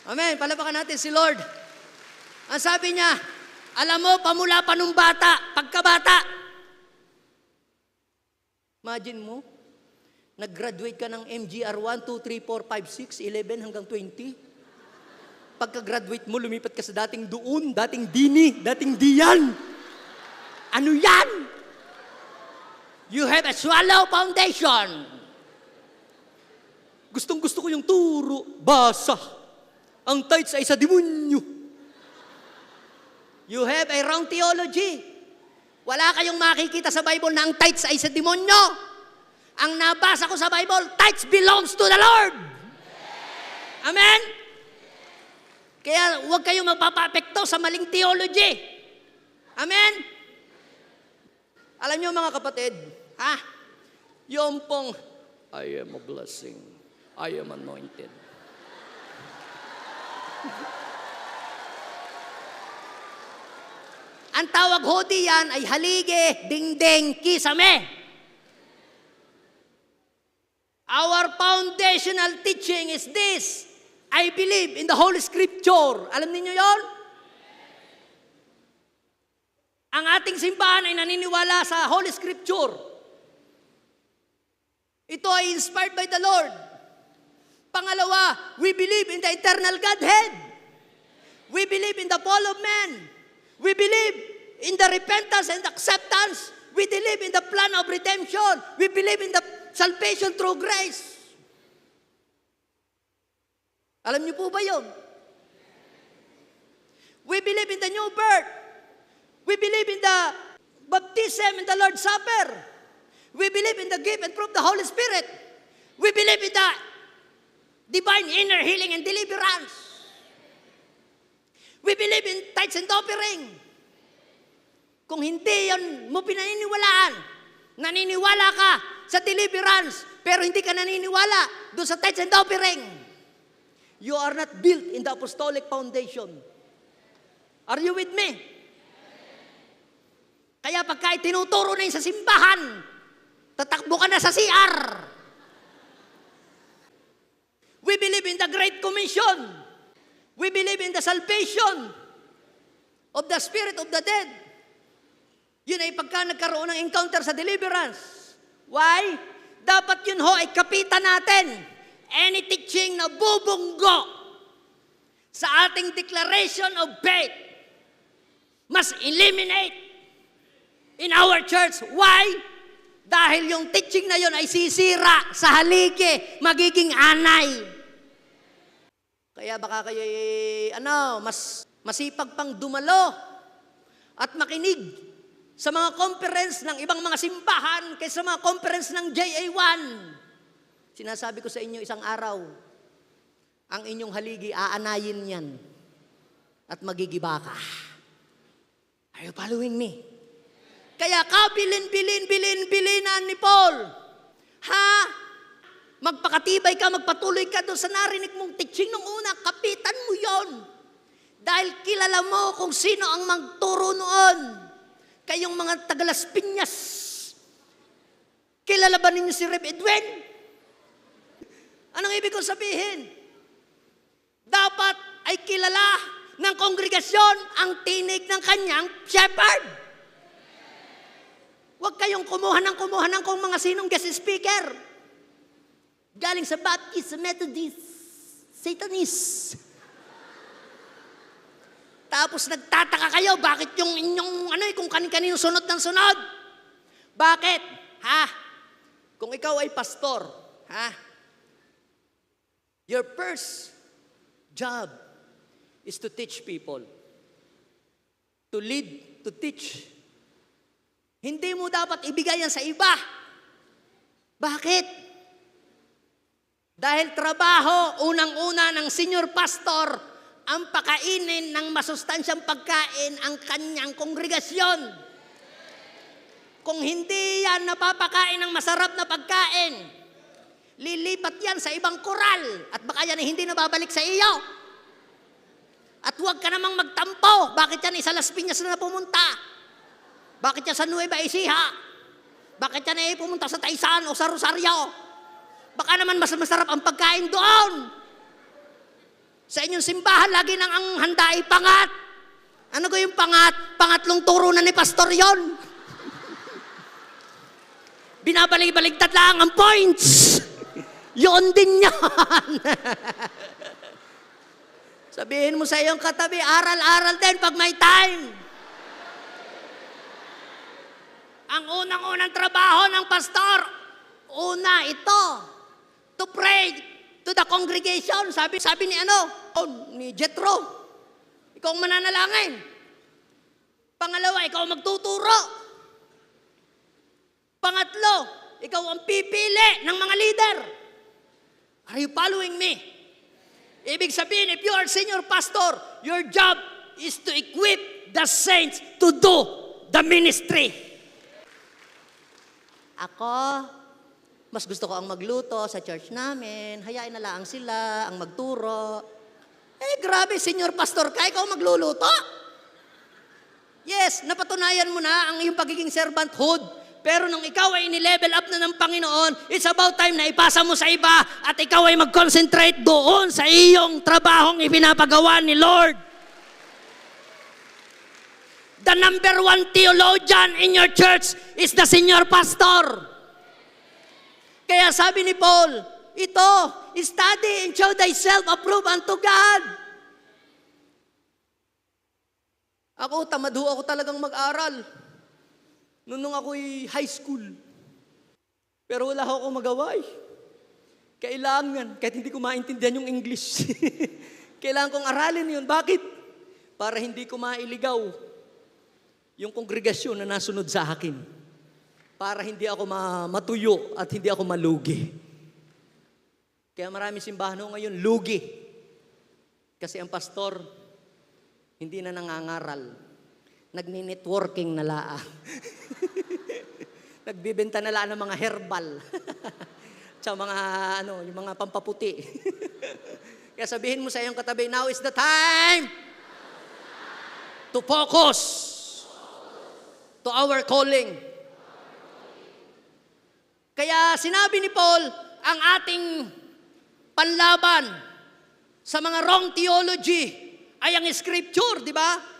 Amen. Palapakan natin si Lord. Ang sabi niya, alam mo, pamula pa nung bata, pagkabata. Imagine mo, nag-graduate ka ng MGR 1, 2, 3, 4, 5, 6, 11 hanggang 20. Pagka-graduate mo, lumipat ka sa dating doon, dating dini, dating diyan. Ano yan? You have a swallow foundation. Gustong-gusto ko yung turo, basa. Ang tithes ay sa demonyo. You have a wrong theology. Wala kayong makikita sa Bible na ang tithes ay sa demonyo. Ang nabasa ko sa Bible, tithes belongs to the Lord. Amen? Kaya huwag kayong magpapapekto sa maling theology. Amen? Alam niyo mga kapatid, yung pong, I am a blessing, I am anointed. Ang tawag ho diyan ay halige, dingding, kisame. Our foundational teaching is this. I believe in the Holy Scripture. Alam niyo yon? Ang ating simbahan ay naniniwala sa Holy Scripture. Ito ay inspired by the Lord. Pangalawa, we believe in the eternal Godhead. We believe in the fall of man. We believe in the repentance and acceptance. We believe in the plan of redemption. We believe in the salvation through grace. Alam niyo po ba yun? We believe in the new birth. We believe in the baptism and the Lord's Supper. We believe in the gift and proof of the Holy Spirit. We believe in the divine inner healing and deliverance. We believe in tithes and offering. Kung hindi yan mo pinaniniwalaan, naniniwala ka sa deliverance, pero hindi ka naniniwala doon sa tithes and offering, you are not built in the apostolic foundation. Are you with me? Kaya pagka itinuturo na yun sa simbahan, tatakbo ka na sa CR. We believe in the Great Commission. We believe in the salvation of the spirit of the dead. Yun ay pagka nagkaroon ng encounter sa deliverance. Why? Dapat yun ho ay kapitan natin. Any teaching na bubunggo sa ating declaration of faith must eliminate in our church. Why? Dahil yung teaching na yun ay sisira sa haligi, magiging anay. Kaya baka kayo, mas masipag pang dumalo at makinig sa mga conference ng ibang mga simbahan kaysa mga conference ng JA1. Sinasabi ko sa inyo isang araw, ang inyong haligi, aanayin yan. at magigiba ka. Are you following me? Kaya bilinan ni Paul. Ha? Magpakatibay ka, magpatuloy ka doon sa narinig mong teaching nung una. Kapitan mo yon. Dahil kilala mo kung sino ang magturo noon. Kayong mga tagalas Piñas. Kilala ba ninyo si Rev Edwin? Anong ibig kong sabihin? Dapat ay kilala ng kongregasyon ang tinig ng kanyang shepherd. Huwag kayong kumuha ng kung mga sinong guest speaker. Galing sa Baptist, sa Methodist, Satanist. Tapos nagtataka kayo, bakit yung inyong, kung kanin-kanino sunod ng sunod? Bakit? Ha? Kung ikaw ay pastor, ha? Your first job is to teach people. To lead, to teach. Hindi mo dapat ibigay yan sa iba. Bakit? Dahil trabaho, unang-una ng senior pastor, ang pakainin ng masustansyang pagkain ang kanyang kongregasyon. Kung hindi yan napapakain ng masarap na pagkain, lilipat yan sa ibang koral at baka yan ay hindi nababalik sa iyo. At huwag ka namang magtampo. Bakit yan sa Las Piñas na pumunta? Bakit yan sa Nueva Ecija? Bakit yan ay pumunta sa Taysan o sa Rosario? Baka naman mas masarap ang pagkain doon. Sa inyong simbahan, lagi nang ang handa ay pangat. Ano ko yung pangat? Pangatlong turo na ni pastor yon. Binabalik-baligtad lang ang points. Yun din yan. Sabihin mo sa iyong katabi, aral-aral din pag may time. Ang unang-unang trabaho ng pastor, una ito, to pray to the congregation. Sabi ni Jethro, ikaw ang mananalangin. Pangalawa, ikaw ang magtuturo. Pangatlo, ikaw ang pipili ng mga leader. Are you following me? Ibig sabihin, if you are senior pastor, your job is to equip the saints to do the ministry. Ako, mas gusto ko ang magluto sa church namin, hayain na lang sila ang magturo. Grabe, senior pastor ka, ikaw magluluto? Yes, napatunayan mo na ang iyong pagiging servanthood. Pero nung ikaw ay ni-level up na ng Panginoon, it's about time na ipasa mo sa iba at ikaw ay mag-concentrate doon sa iyong trabahong ipinapagawa ni Lord. The number one theologian in your church is the senior pastor. Kaya sabi ni Paul, ito, study and show thyself approved unto God. Ako, tamad ako talagang mag-aral. Nung ako'y high school. Pero wala ako magawa eh. Kailangan, kahit hindi ko maintindihan yung English. Kailangan kong aralin yun. Bakit? Para hindi ko mailigaw yung kongregasyon na nasunod sa akin. Para hindi ako matuyo at hindi ako malugi. Kaya marami simbahan ngayon, lugi. Kasi ang pastor, hindi na nangangaral. Nagni-networking na laa. Nagbibenta na laa ng mga herbal. Tsaka mga, yung mga pampaputi. Kaya sabihin mo sa iyong katabi, now is the time to focus to our calling. Kaya sinabi ni Paul, ang ating panlaban sa mga wrong theology ay ang scripture, di ba?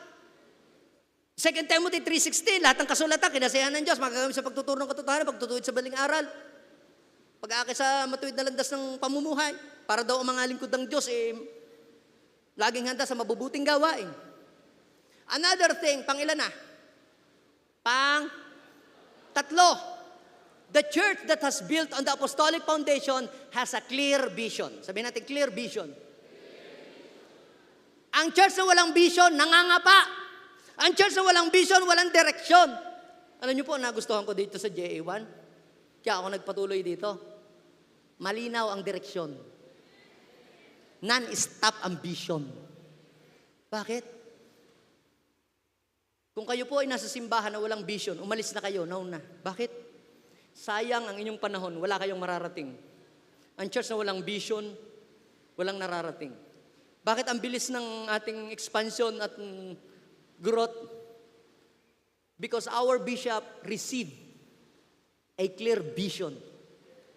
2 Timothy 3:16, lahat ng kasulatan, kinasiyahan ng Diyos, magagamit sa pagtuturo ng katotohanan, pagtutuwid sa baling aral, pag-aakit sa matuwid na landas ng pamumuhay, para daw ang mga lingkod ng Diyos, laging handa sa mabubuting gawain. Another thing, pang-ilan na? Pang-tatlo. The church that has built on the apostolic foundation has a clear vision. Sabihin natin, clear vision. Ang church na walang vision, nangangapa. Ang church na walang vision, walang direksyon. Alam niyo po, nagustuhan ko dito sa JA1. Kaya ako nagpatuloy dito. Malinaw ang direksyon. Non-stop ambition. Bakit? Kung kayo po ay nasa simbahan na walang vision, umalis na kayo, nauna. Bakit? Sayang ang inyong panahon, wala kayong mararating. Ang church na walang vision, walang nararating. Bakit ang bilis ng ating expansion at growth? Because our bishop received a clear vision.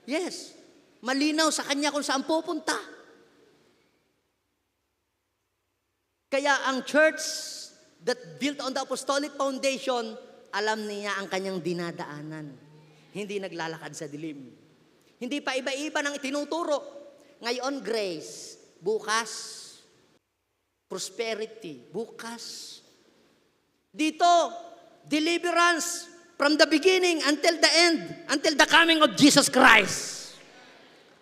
Yes, malinaw sa kanya kung saan pupunta. Kaya ang church that built on the apostolic foundation, alam niya ang kanyang dinadaanan. Hindi naglalakad sa dilim. Hindi pa iba-iba ng itinuturo. Ngayon, grace. Bukas, prosperity. Bukas. Dito, deliverance from the beginning until the end, until the coming of Jesus Christ.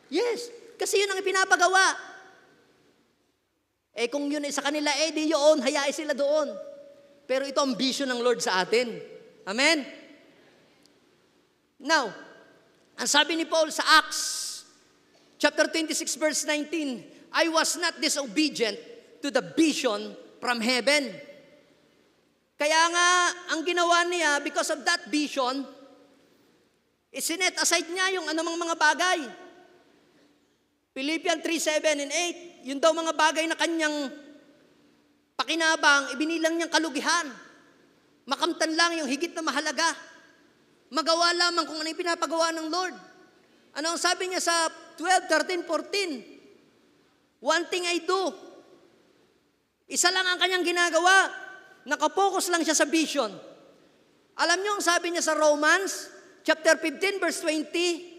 Yes, kasi yun ang ipinapagawa. Kung yun ay sa kanila, di yun, hayaan sila doon. Pero ito ang vision ng Lord sa atin. Amen? Now, ang sabi ni Paul sa Acts, chapter 26, verse 19, I was not disobedient to the vision from heaven. Kaya nga, ang ginawa niya, because of that vision, isinet aside niya yung anumang mga bagay. Philippians 3:7 and 8, yun daw mga bagay na kanyang pakinabang, ibinilang niyang kalugihan. Makamtan lang yung higit na mahalaga. Magawa lamang kung ano yung pinapagawa ng Lord. Ano ang sabi niya sa 12, 13, 14? One thing I do. Isa lang ang kanyang ginagawa. Nakapokus lang siya sa vision. Alam niyo ang sabi niya sa Romans, chapter 15, verse 20,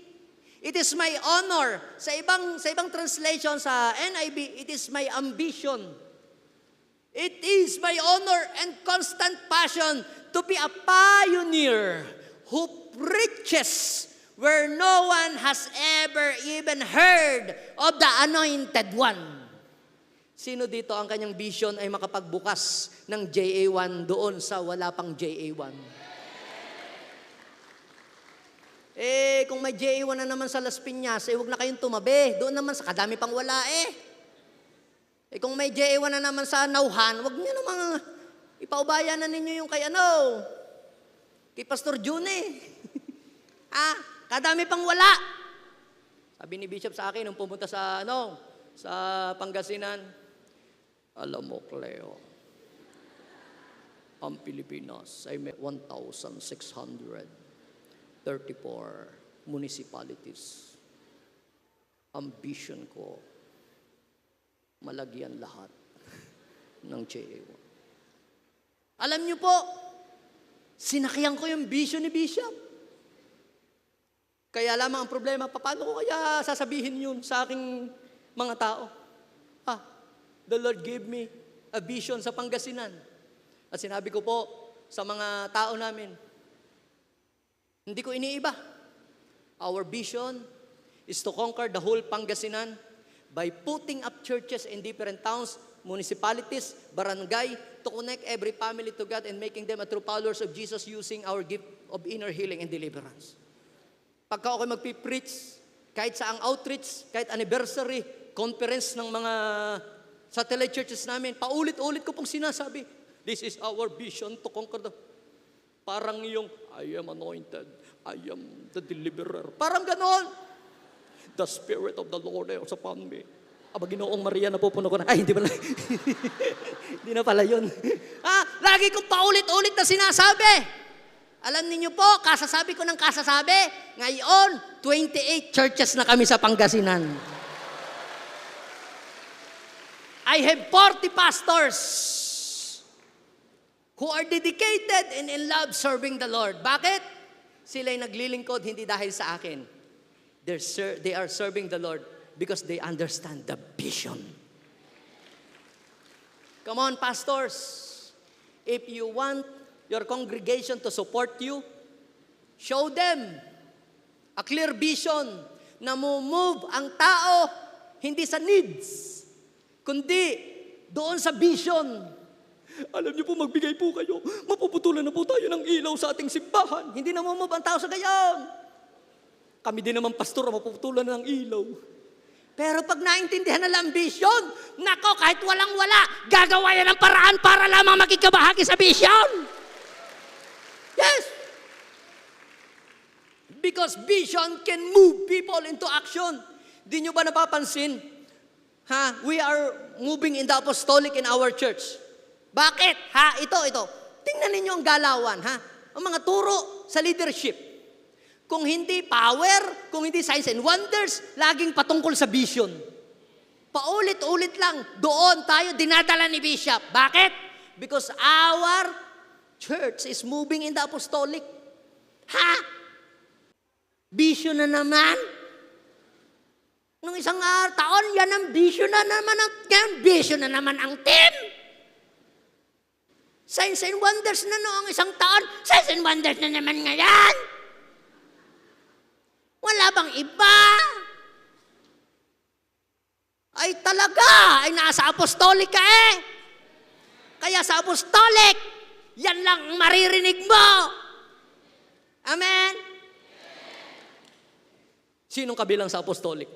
it is my honor. Sa ibang translation, sa NIV, it is my ambition. It is my honor and constant passion to be a pioneer who preaches where no one has ever even heard of the Anointed One. Sino dito ang kanyang vision ay makapagbukas ng JA1 doon sa wala pang JA1? Kung may JA1 na naman sa Las Piñas, huwag na kayong tumabi. Doon naman sa kadami pang wala kung may JA1 na naman sa Nauhan, huwag niyo naman ipaubayan na ninyo yung kay kay Pastor June. Kadami pang wala. Sabi ni Bishop sa akin, nung pumunta sa Pangasinan, alam mo, Cleo, ang Pilipinas ay may 1,634 municipalities. Ambition ko, malagyan lahat ng JA1. Alam niyo po, sinakyan ko yung vision ni Bishop. Kaya lamang ang problema, paano ko kaya sasabihin yun sa aking mga tao? The Lord gave me a vision sa Pangasinan. At sinabi ko po sa mga tao namin, hindi ko iniiba. Our vision is to conquer the whole Pangasinan by putting up churches in different towns, municipalities, barangay, to connect every family to God and making them a true followers of Jesus using our gift of inner healing and deliverance. Pagka ako magpipreach, kahit sa ang outreach, kahit anniversary, conference ng mga satellite churches namin, paulit-ulit ko pong sinasabi, this is our vision to conquer the... Parang yung, I am anointed, I am the deliverer. Parang ganon. The Spirit of the Lord is upon me. Ginoong Maria, napupuno ko na. Ay, hindi pala. Hindi na pala yun. Lagi kong paulit-ulit na sinasabi. Alam niyo po, kasasabi ko ng kasasabi, ngayon, 28 churches na kami sa Pangasinan. I have 40 pastors who are dedicated and in love serving the Lord. Bakit? Sila'y naglilingkod hindi dahil sa akin. They are serving the Lord because they understand the vision. Come on, pastors. If you want your congregation to support you, show them a clear vision na move ang tao hindi sa needs, kundi doon sa vision. Alam niyo po, magbigay po kayo. Mapuputulan na po tayo ng ilaw sa ating simbahan. Hindi na move ang tao sa gayon. Kami din naman, pastor, mapuputulan na ng ilaw. Pero pag naintindihan nila ang vision, nako, kahit walang-wala, gagawa yan ng paraan para lamang makikabahagi sa vision. Yes! Because vision can move people into action. Di nyo ba napapansin? We are moving in the apostolic in our church. Bakit? Ito. Tingnan ninyo ang galawan, Ang mga turo sa leadership. Kung hindi power, kung hindi signs and wonders, laging patungkol sa vision. Paulit-ulit lang, doon tayo dinadala ni Bishop. Bakit? Because our church is moving in the apostolic. Vision na naman? Nung isang taon, yan ang vision na naman ang team. Signs and wonders na noong isang taon, signs and wonders na naman ngayon. Wala bang iba? Ay talaga, ay nasa apostolic ka eh. Kaya sa apostolic, yan lang ang maririnig mo. Amen? Sinong kabilang sa apostolic?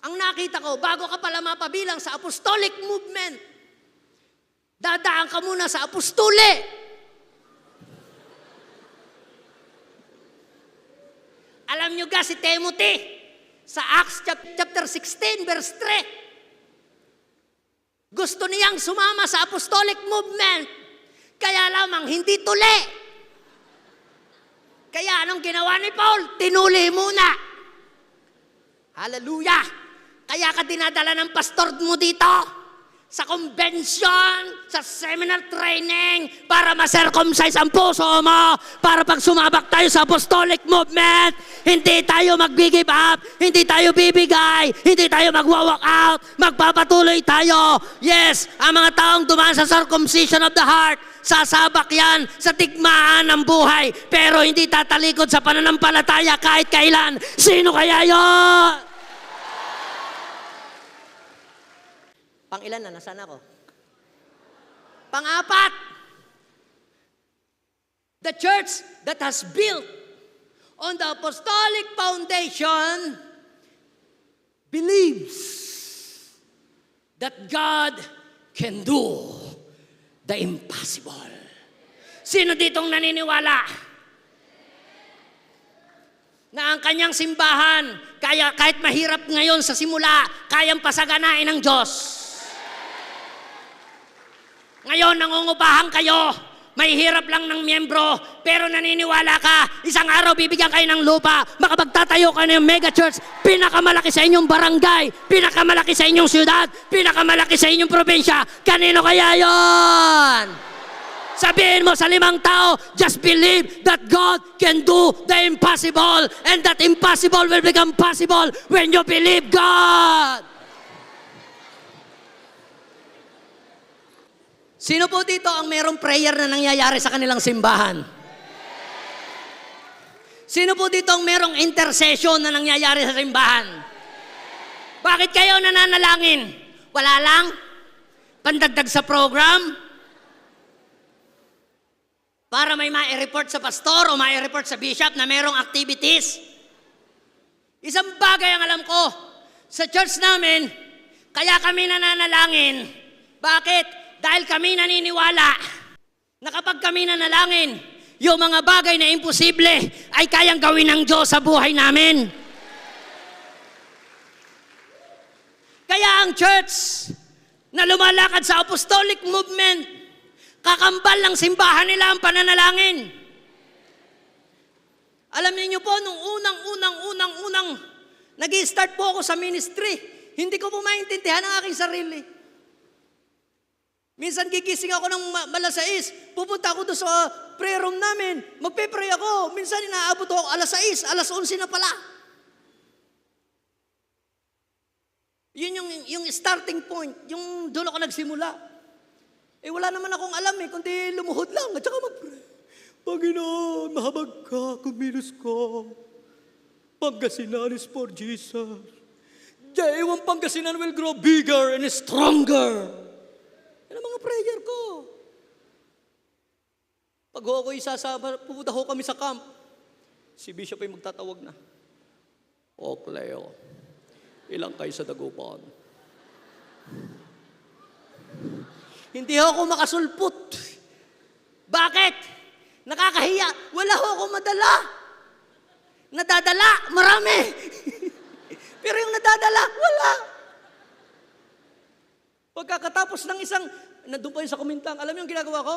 Ang nakita ko, bago ka pala mapabilang sa apostolic movement, dadaan ka muna sa apostole. Alam nyo ga si Timothy, sa Acts chapter 16, verse 3, gusto niyang sumama sa apostolic movement, kaya lamang hindi tuli. Kaya anong ginawa ni Paul? Tinuli muna. Hallelujah! Kaya ka dinadala ng pastor mo dito, sa convention, sa seminar training, para ma-circumcise ang puso mo, para pag sumabak tayo sa apostolic movement, hindi tayo mag-give up, hindi tayo bibigay, hindi tayo mag-walk out, magpapatuloy tayo. Yes, ang mga taong dumaan sa circumcision of the heart, sasabak yan sa tigmaan ng buhay, pero hindi tatalikod sa pananampalataya kahit kailan. Sino kaya yon? Pang-ilan na? Nasaan ako? Pang-apat. The church that has built on the apostolic foundation believes that God can do the impossible. Sino ditong naniniwala na ang kanyang simbahan, kahit mahirap ngayon sa simula, kayang pasaganain ng Diyos? Ngayon, nangungupahan kayo, may hirap lang ng miyembro, pero naniniwala ka, isang araw bibigyan kayo ng lupa, makapagtatayo ka ng mega church, pinakamalaki sa inyong barangay, pinakamalaki sa inyong syudad, pinakamalaki sa inyong probinsya. Kanino kaya yon? Sabihin mo sa 5 tao, just believe that God can do the impossible, and that impossible will become possible when you believe God. Sino po dito ang merong prayer na nangyayari sa kanilang simbahan? Sino po dito ang merong intercession na nangyayari sa simbahan? Bakit kayo nananalangin? Wala lang? Pandagdag sa program? Para may ma-report sa pastor o ma-report sa bishop na merong activities? Isang bagay ang alam ko, sa church namin, kaya kami nananalangin. Bakit? Dahil kami naniniwala na kapag kami nanalangin, yung mga bagay na imposible ay kayang gawin ng Diyos sa buhay namin. Kaya ang church na lumalakad sa apostolic movement, kakambal ng simbahan nila ang pananalangin. Alam niyo po, nung unang nag-i-start po ako sa ministry, hindi ko po maintindihan ang aking sarili. Minsan gigising ako ng malasais, pupunta ako doon sa prayer room namin, magpe-pray ako. Minsan inaabot ako alas 6, alas 11 na pala. Yun yung starting point, yung doon ako nagsimula. Wala naman akong alam kundi lumuhod lang at saka mag-pray. Panginoon, mahabag ka, kumilos ka. Pangasinan is for Jesus. Jaiwang Pangasinan will grow bigger and stronger. Yan ang mga prayer ko. Pag ako'y sasama, pupunta ho kami sa camp, si Bishop ay magtatawag na. O Cleo, ilang kayo sa dagupan? Hindi ako makasulpot. Bakit? Nakakahiya. Wala ho akong madala. Nadadala, marami. Pero yung nadadala, wala. Pagkakatapos ng nandun pa yun sa kumintang, alam niyo yung ginagawa ko?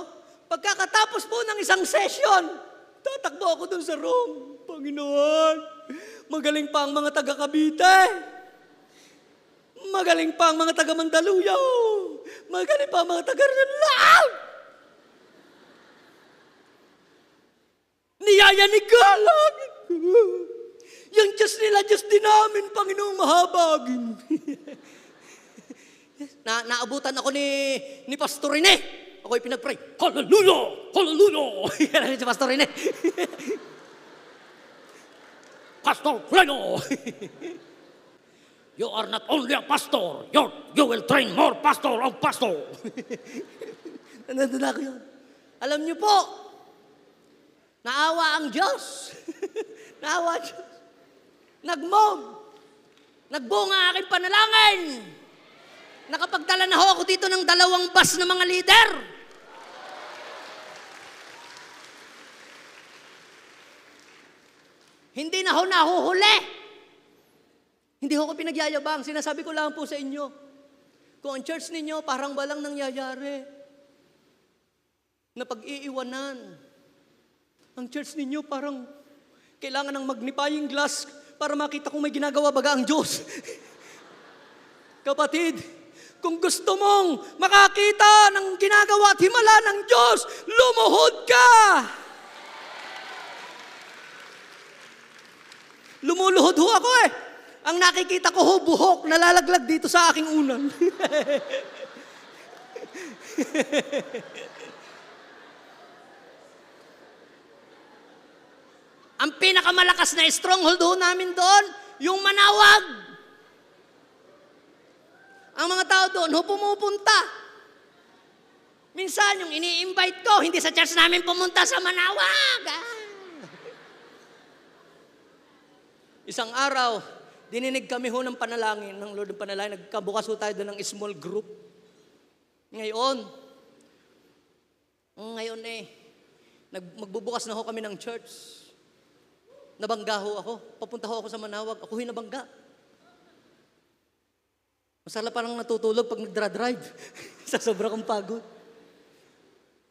Pagkakatapos po ng isang session, tatakbo ako dun sa room. Panginoon, magaling pa ang mga taga Cavite. Magaling pa ang mga taga Mandaluyong. Magaling pa ang mga taga Rizal. Niyaya ni Galang. Yung Diyos nila, Diyos din namin, Panginoong mahabagin. Naabutan ako ni Pastor Rene. Ako'y pinag-pray. Hallelujah! Hallelujah! Yan si Pastor Rene. Pastor Pleno! You are not only a pastor, you will train more pastor of pastor. Nandun ako yun. Alam niyo po, naawa ang Diyos. Naawa ang Diyos. Nagmog. Nagbunga aking panalangin. Nakapagdala na ho ako dito ng 2 bus na mga leader. Hindi na ho nahuhuli. Hindi ho ko pinagyayabang. Sinasabi ko lang po sa inyo, kung ang church ninyo parang walang nangyayari, na pag-iiwanan, ang church ninyo parang kailangan ng magnifying glass para makita kung may ginagawa baga ang Diyos. Kapatid, kung gusto mong makakita ng ginagawa at himala ng Diyos, lumuhod ka! Lumuluhod ho ako eh. Ang nakikita ko ho, buhok, nalalaglag dito sa aking unan. Ang pinakamalakas na stronghold ho namin doon, yung Manawag. Ang mga tao doon ho pumupunta. Minsan yung ini-invite ko, hindi sa church namin pumunta sa Manawag. Isang araw, dininig kami ho ng panalangin, ng Lord ng panalangin, nagkabukas ho tayo doon ng small group. Ngayon magbubukas na ho kami ng church. Nabangga ho ako. Papunta ho ako sa Manawag. Ako nabangga. Masarap parang natutulog pag nagdra-drive. Sa sobra kong pagod.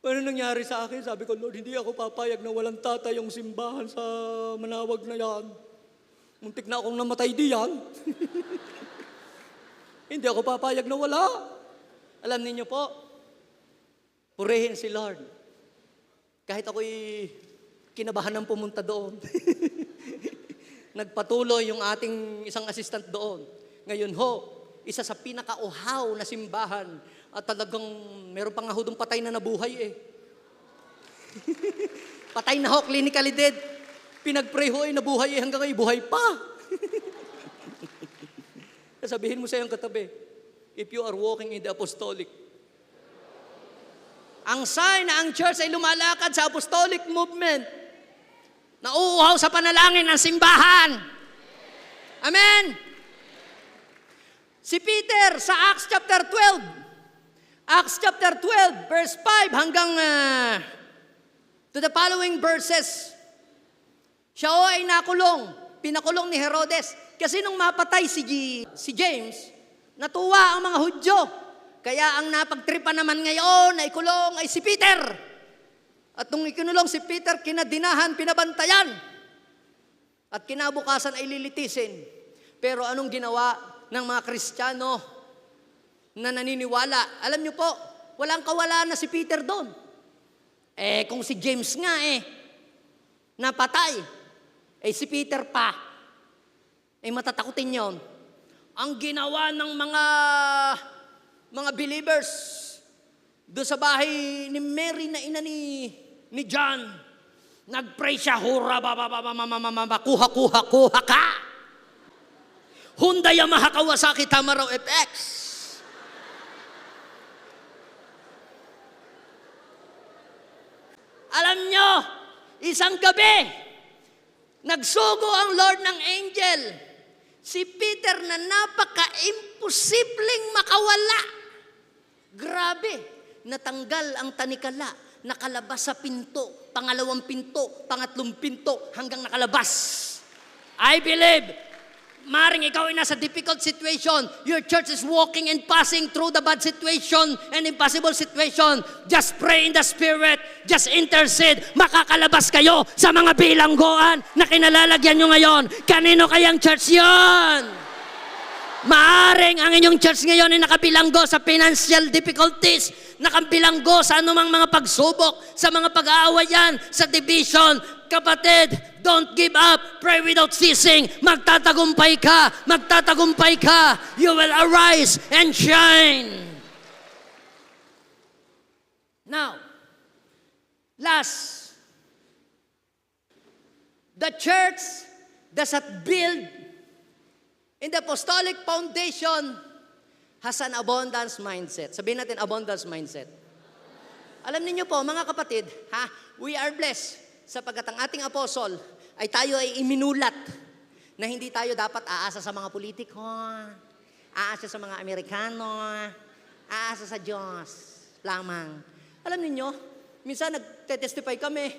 Ano nangyari sa akin? Sabi ko, Lord, hindi ako papayag na walang tatay yung simbahan sa Manawag na yan. Muntik na akong namatay diyan. Hindi ako papayag na wala. Alam niyo po, purihin si Lord. Kahit ako'y kinabahan ng pumunta doon. Nagpatuloy yung ating isang assistant doon. Ngayon ho, isa sa pinaka-uhaw na simbahan at talagang meron pa nga ho doon patay na nabuhay eh. Patay na ho, clinically dead. Pinag-pray ho ay nabuhay eh, hanggang ngayon buhay pa. Sabihin mo sa iyong katabi, if you are walking in the apostolic, ang sign na ang church ay lumalakad sa apostolic movement, nauuhaw sa panalangin ng simbahan. Amen? Si Peter sa Acts chapter 12, verse 5 hanggang to the following verses, siya o ay nakulong, pinakulong ni Herodes. Kasi nung mapatay si James, natuwa ang mga Hudyo. Kaya ang napagtripa naman ngayon na ikulong ay si Peter. At nung ikinulong si Peter, kinadinahan, pinabantayan. At kinabukasan ay lilitisin. Pero anong ginawa ng mga Kristiyano na naniniwala? Alam niyo po, walang kawalaan na si Peter doon. Kung si James nga napatay, si Peter pa, matatakutin yon. Ang ginawa ng mga believers doon sa bahay ni Mary na ina ni John, nag-pray siya, hura, kuha ka. Hyundai Yamaha Kawasaki Tamaraw FX. Alam nyo, isang gabi, nagsugo ang Lord ng angel Si Peter na napaka-imposibleng makawala. Grabe, natanggal ang tanikala, nakalabas sa pinto, pangalawang pinto, pangatlong pinto, hanggang nakalabas. I believe, maring ikaw ay nasa difficult situation, your church is walking and passing through the bad situation and impossible situation. Just pray in the Spirit, just intercede, makakalabas kayo sa mga bilangguan na kinalalagyan nyo ngayon. Kanino kayang church yon? Maaring ang inyong church ngayon ay nakabilanggo sa financial difficulties, nakabilanggo sa anumang mga pagsubok, sa mga pag-aawayan, sa division. Kapatid, don't give up. Pray without ceasing. Magtatagumpay ka. Magtatagumpay ka. You will arise and shine. Now, last, the church does not build in the apostolic foundation has an abundance mindset. Sabihin natin, abundance mindset. Alam niyo po, mga kapatid, we are blessed sapagkat ang ating apostol ay tayo ay iminulat na hindi tayo dapat aasa sa mga politiko, aasa sa mga Amerikano, aasa sa Diyos lamang. Alam niyo, minsan nagte-testify kami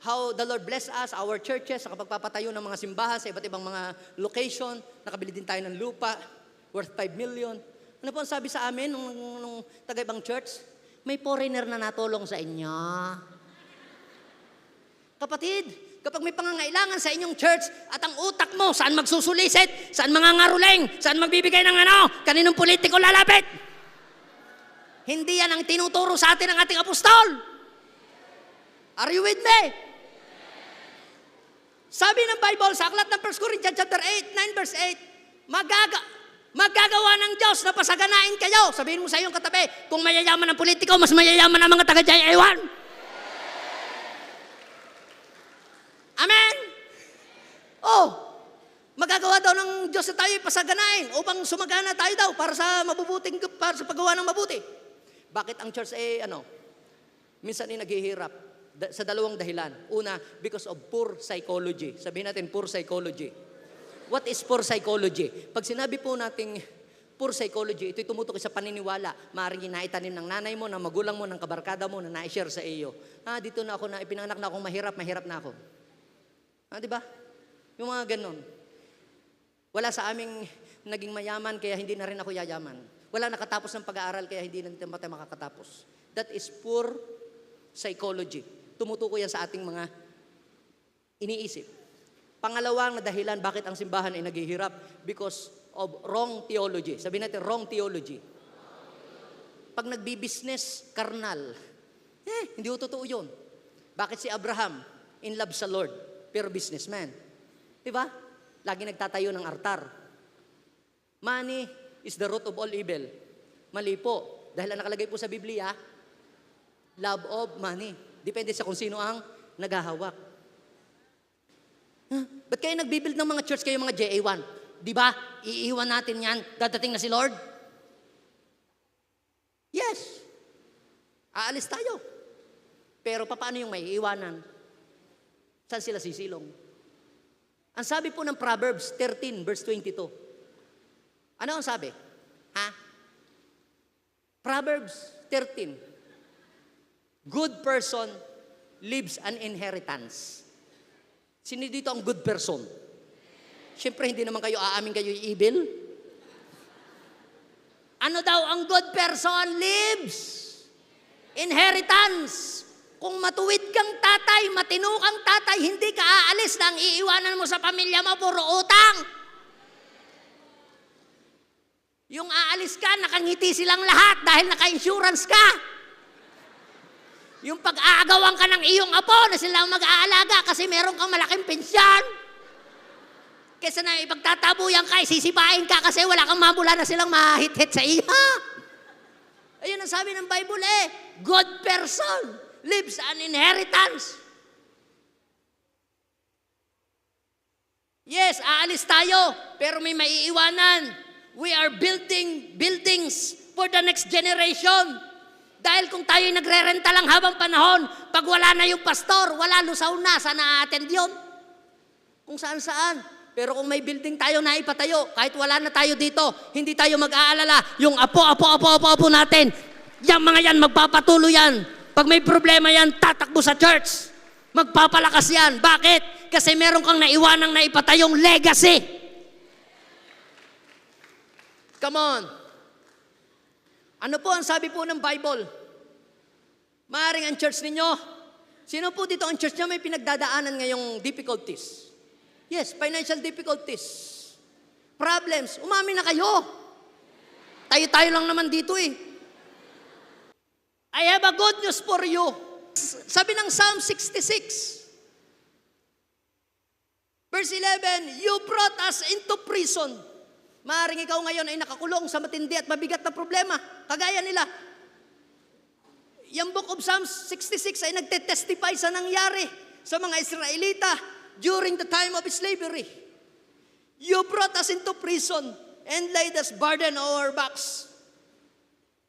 how the Lord bless us, our churches, sa kapagpapatayo ng mga simbahan sa iba't ibang mga location. Nakabili din tayo ng lupa, worth 5 million. Ano po ang sabi sa amin nung taga-ibang church? May foreigner na natulong sa inyo. Kapatid, kapag may pangangailangan sa inyong church at ang utak mo, saan magsusulisit, saan mangangaruling, saan magbibigay ng kaninong politiko lalapit? Hindi yan ang tinuturo sa atin ng ating apostol. Are you with me? Sabi ng Bible sa aklat ng 1 Corinthians chapter 8, 9 verse 8, magagawa ng Diyos na pasaganain kayo. Sabihin mo sa iyong katabi, kung mayayaman ang politiko, mas mayayaman ang mga taga-J1. Amen? Oh, magagawa daw ng Diyos na tayo pasaganain upang sumagana tayo daw para sa paggawa ng mabuti. Bakit ang church minsan ay naghihirap? Sa dalawang dahilan. Una, because of poor psychology. Sabihin natin, poor psychology. What is poor psychology? Pag sinabi po nating poor psychology, ito'y tumutukoy sa paniniwala. Maaaring inaitanim ng nanay mo, ng magulang mo, ng kabarkada mo na na-share sa iyo. Dito na ako, ipinanganak na akong mahirap na ako. Diba? Yung mga ganon. Wala sa aming naging mayaman, kaya hindi na rin ako yayaman. Wala nakatapos ng pag-aaral, kaya hindi na tayo makakatapos. That is poor psychology. Tumutukoy yan sa ating mga iniisip. Pangalawang dahilan bakit ang simbahan ay naghihirap, because of wrong theology. Sabihin natin, wrong theology. Pag nagbi-business, karnal. Hindi ko totoo yun. Bakit si Abraham, in love sa Lord, pero businessman? Diba? Lagi nagtatayo ng altar. Money is the root of all evil. Mali po. Dahil ang nakalagay po sa Biblia, love of money. Depende sa kung sino ang naghahawak. Ba't kayo nagbibuild ng mga church kayo mga JA1? Di ba? Iiwan natin yan, dadating na si Lord? Yes. Aalis tayo. Pero paano yung may iiwanan? Saan sila sisilong? Ang sabi po ng Proverbs 13 verse 22. Ano ang sabi? Proverbs 13. Good person leaves an inheritance. Sino dito ang good person? Siyempre, hindi naman kayo aamin kayo yung evil. Ano daw ang good person leaves? Inheritance. Kung matuwid kang tatay, matino kang tatay, hindi ka aalis na ang iiwanan mo sa pamilya mo, puro utang. Yung aalis ka, nakangiti silang lahat dahil naka-insurance ka. Yung pag-aagawan ka ng iyong apo na sila ang mag-aalaga kasi meron kang malaking pensyon. Kesa na ipagtatabuyan ka, sisipain ka kasi wala kang mabula na silang mahit-hit sa iyo. Ayun ang sabi ng Bible good person leaves an inheritance. Yes, aalis tayo, pero may maiiwanan. We are building buildings for the next generation. Dahil kung tayo'y nagre-renta lang habang panahon, pag wala na yung pastor, wala lusaw na, sana attend yun? Kung saan-saan. Pero kung may building tayo na ipatayo, kahit wala na tayo dito, hindi tayo mag-aalala. Yung apo natin, yung mga yan, magpapatuloy yan. Pag may problema yan, tatakbo sa church. Magpapalakas yan. Bakit? Kasi meron kang naiwanang naipatayong legacy. Come on. Ano po ang sabi po ng Bible? Maaring ang church ninyo, sino po dito ang church niya may pinagdadaanan ngayong difficulties? Yes, financial difficulties. Problems. Umamin na kayo. Tayo-tayo lang naman dito eh. I have a good news for you. Sabi ng Psalm 66, verse 11, you brought us into prison. Maaring ikaw ngayon ay nakakulong sa matindi at mabigat na problema. Kagaya nila. Yung book of Psalms 66 ay nagtetestify sa nangyari sa mga Israelita during the time of slavery. You brought us into prison and laid us burden on our backs.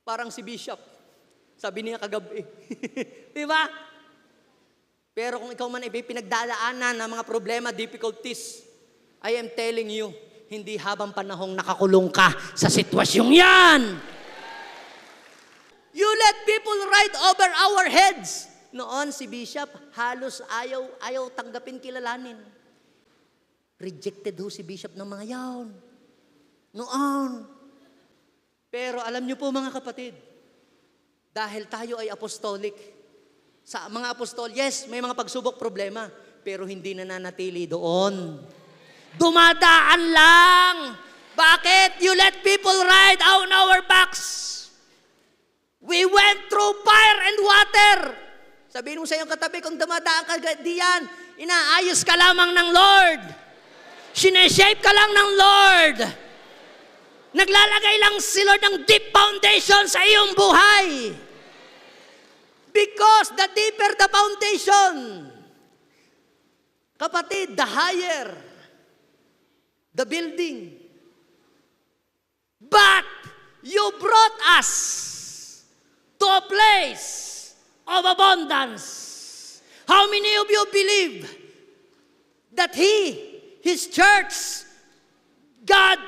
Parang si Bishop. Sabi niya kagabi. Di ba? Pero kung ikaw man ay pinagdadaanan ng mga problema, difficulties, I am telling you, hindi habang panahong nakakulong ka sa sitwasyong yan. You let people ride over our heads. Noon si Bishop, halos ayaw tanggapin, kilalanin. Rejected ho si Bishop ng mga yaon. Noon. Pero alam niyo po mga kapatid, dahil tayo ay apostolic, sa mga apostol, yes, may mga pagsubok problema, pero hindi nananatili doon. Dumadaan lang. Bakit? You let people ride on our backs. We went through fire and water. Sabihin mo sa iyong katabi, kung dumadaan ka diyan, inaayos ka lamang ng Lord. Sineshape ka lang ng Lord. Naglalagay lang si Lord ng deep foundation sa iyong buhay. Because the deeper the foundation, kapatid, the higher the building. But you brought us to a place of abundance. How many of you believe that His church, God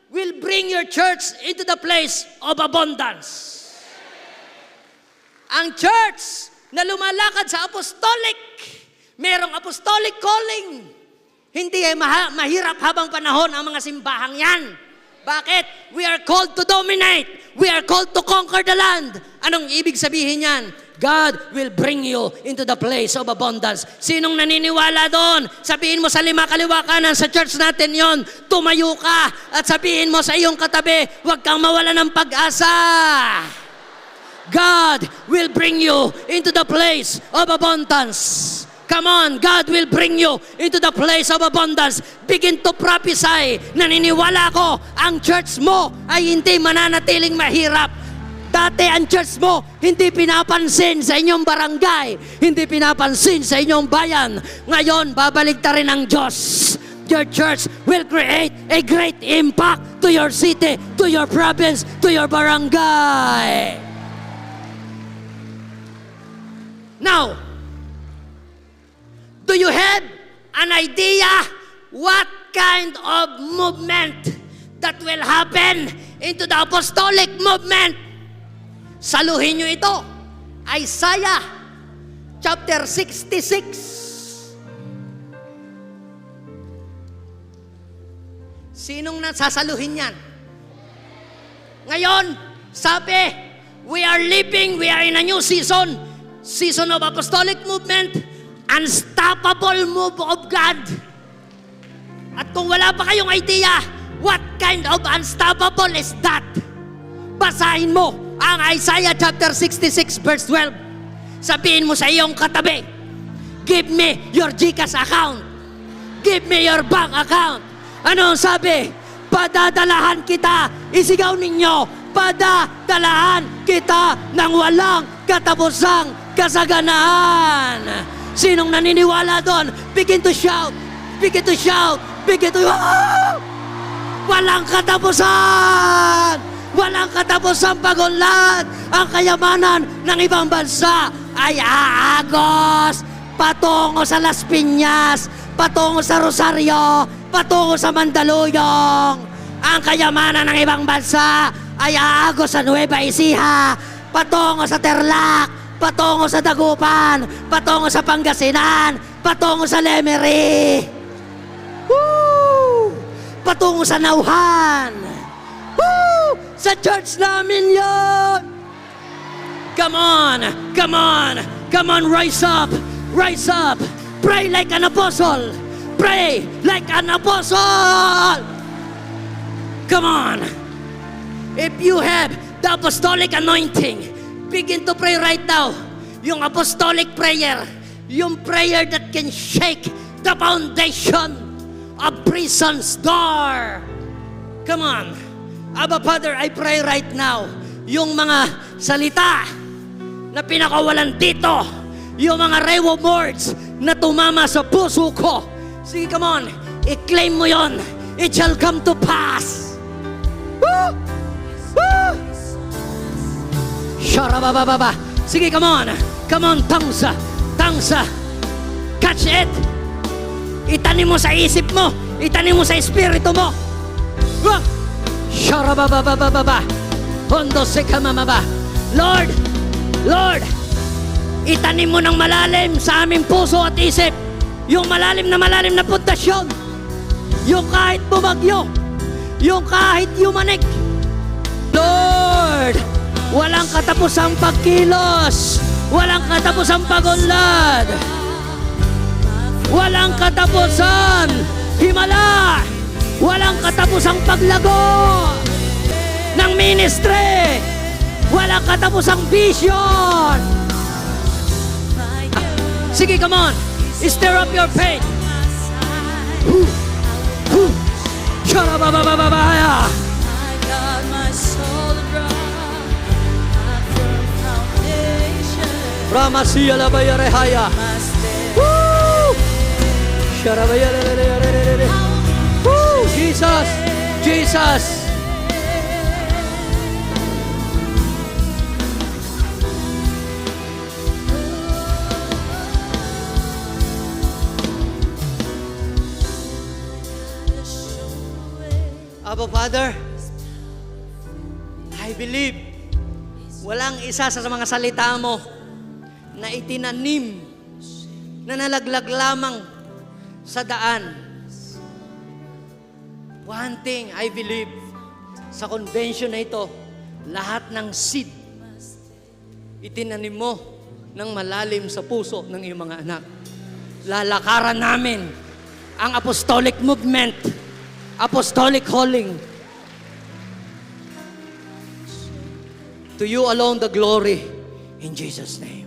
will bring your church into the place of abundance? Ang church na lumalakad sa apostolic, merong apostolic calling. Hindi mahirap habang panahon ang mga simbahang yan. Bakit? We are called to dominate. We are called to conquer the land. Anong ibig sabihin yan? God will bring you into the place of abundance. Sinong naniniwala doon? Sabihin mo sa lima kaliwa kanan sa church natin yon. Tumayo ka at sabihin mo sa iyong katabi, huwag kang mawala ng pag-asa. God will bring you into the place of abundance. Come on, God will bring you into the place of abundance. Begin to prophesy. Naniniwala ko, ang church mo ay hindi mananatiling mahirap. Dati ang church mo, hindi pinapansin sa inyong barangay, hindi pinapansin sa inyong bayan. Ngayon, babalik ta rin ang Diyos. Your church will create a great impact to your city, to your province, to your barangay. Now, do you have an idea what kind of movement that will happen into the apostolic movement? Saluhin nyo ito. Isaiah chapter 66. Sinong nasasaluhin yan? Ngayon, sabi, we are in a new season. Season of apostolic movement. Unstoppable move of God. At kung wala pa kayong idea, what kind of unstoppable is that? Basahin mo ang Isaiah chapter 66 verse 12. Sabihin mo sa iyong katabi, give me your GCash account. Give me your bank account. Ano ang sabi? Padadalahan kita. Isigaw ninyo, padadalahan kita ng walang katapusang kasaganaan. Sinong naniniwala doon? Begin to shout. Begin to shout. Begin to... Walang katapusan! Walang katapusang pagunlad! Ang kayamanan ng ibang bansa ay aagos patungo sa Las Piñas, patungo sa Rosario, patungo sa Mandaluyong. Ang kayamanan ng ibang bansa ay aagos sa Nueva Ecija, patungo sa Tarlac, patungo sa Dagupan, patungo sa Pangasinan, patungo sa Lemery. Woo! Patungo sa Nauhan. Woo! Sa church namin yon. Come on, come on, come on, rise up, rise up. Pray like an apostle. Pray like an apostle. Come on. If you have the apostolic anointing, begin to pray right now. Yung apostolic prayer, yung prayer that can shake the foundation of prison's door. Come on. Abba Father, I pray right now, yung mga salita na pinakawalan dito, yung mga reward words na tumama sa puso ko. Sige, come on. I-claim mo yon. It shall come to pass. Woo! Woo! Sharabababa. Sige, come on. Come on, tangsa. Tangsa. Catch it. Itanim mo sa isip mo. Itanim mo sa espiritu mo. Woo! Sharababababa. Hondo se kamamaba. Lord, Lord, itanim mo ng malalim sa aming puso at isip yung malalim na pundasyon, yung kahit bumagyo, yung kahit yumanik. Lord, walang katapusang pagkilos, walang katapusang pagunlad, walang katapusan himala, walang katapusang paglago ng ministry, walang katapusang vision. Sige, come on. Stir up your faith. Sharababababaya. Ramasiya labaya rehaya. Sharabaya rehaya. Jesus, Jesus. Abba Father, I believe walang isa sa mga salita mo na itinanim na nalaglag lamang sa daan. One thing I believe sa convention na ito, lahat ng seed itinanim mo ng malalim sa puso ng iyong mga anak. Lalakaran namin ang apostolic movement, apostolic calling. To you alone the glory, in Jesus' name.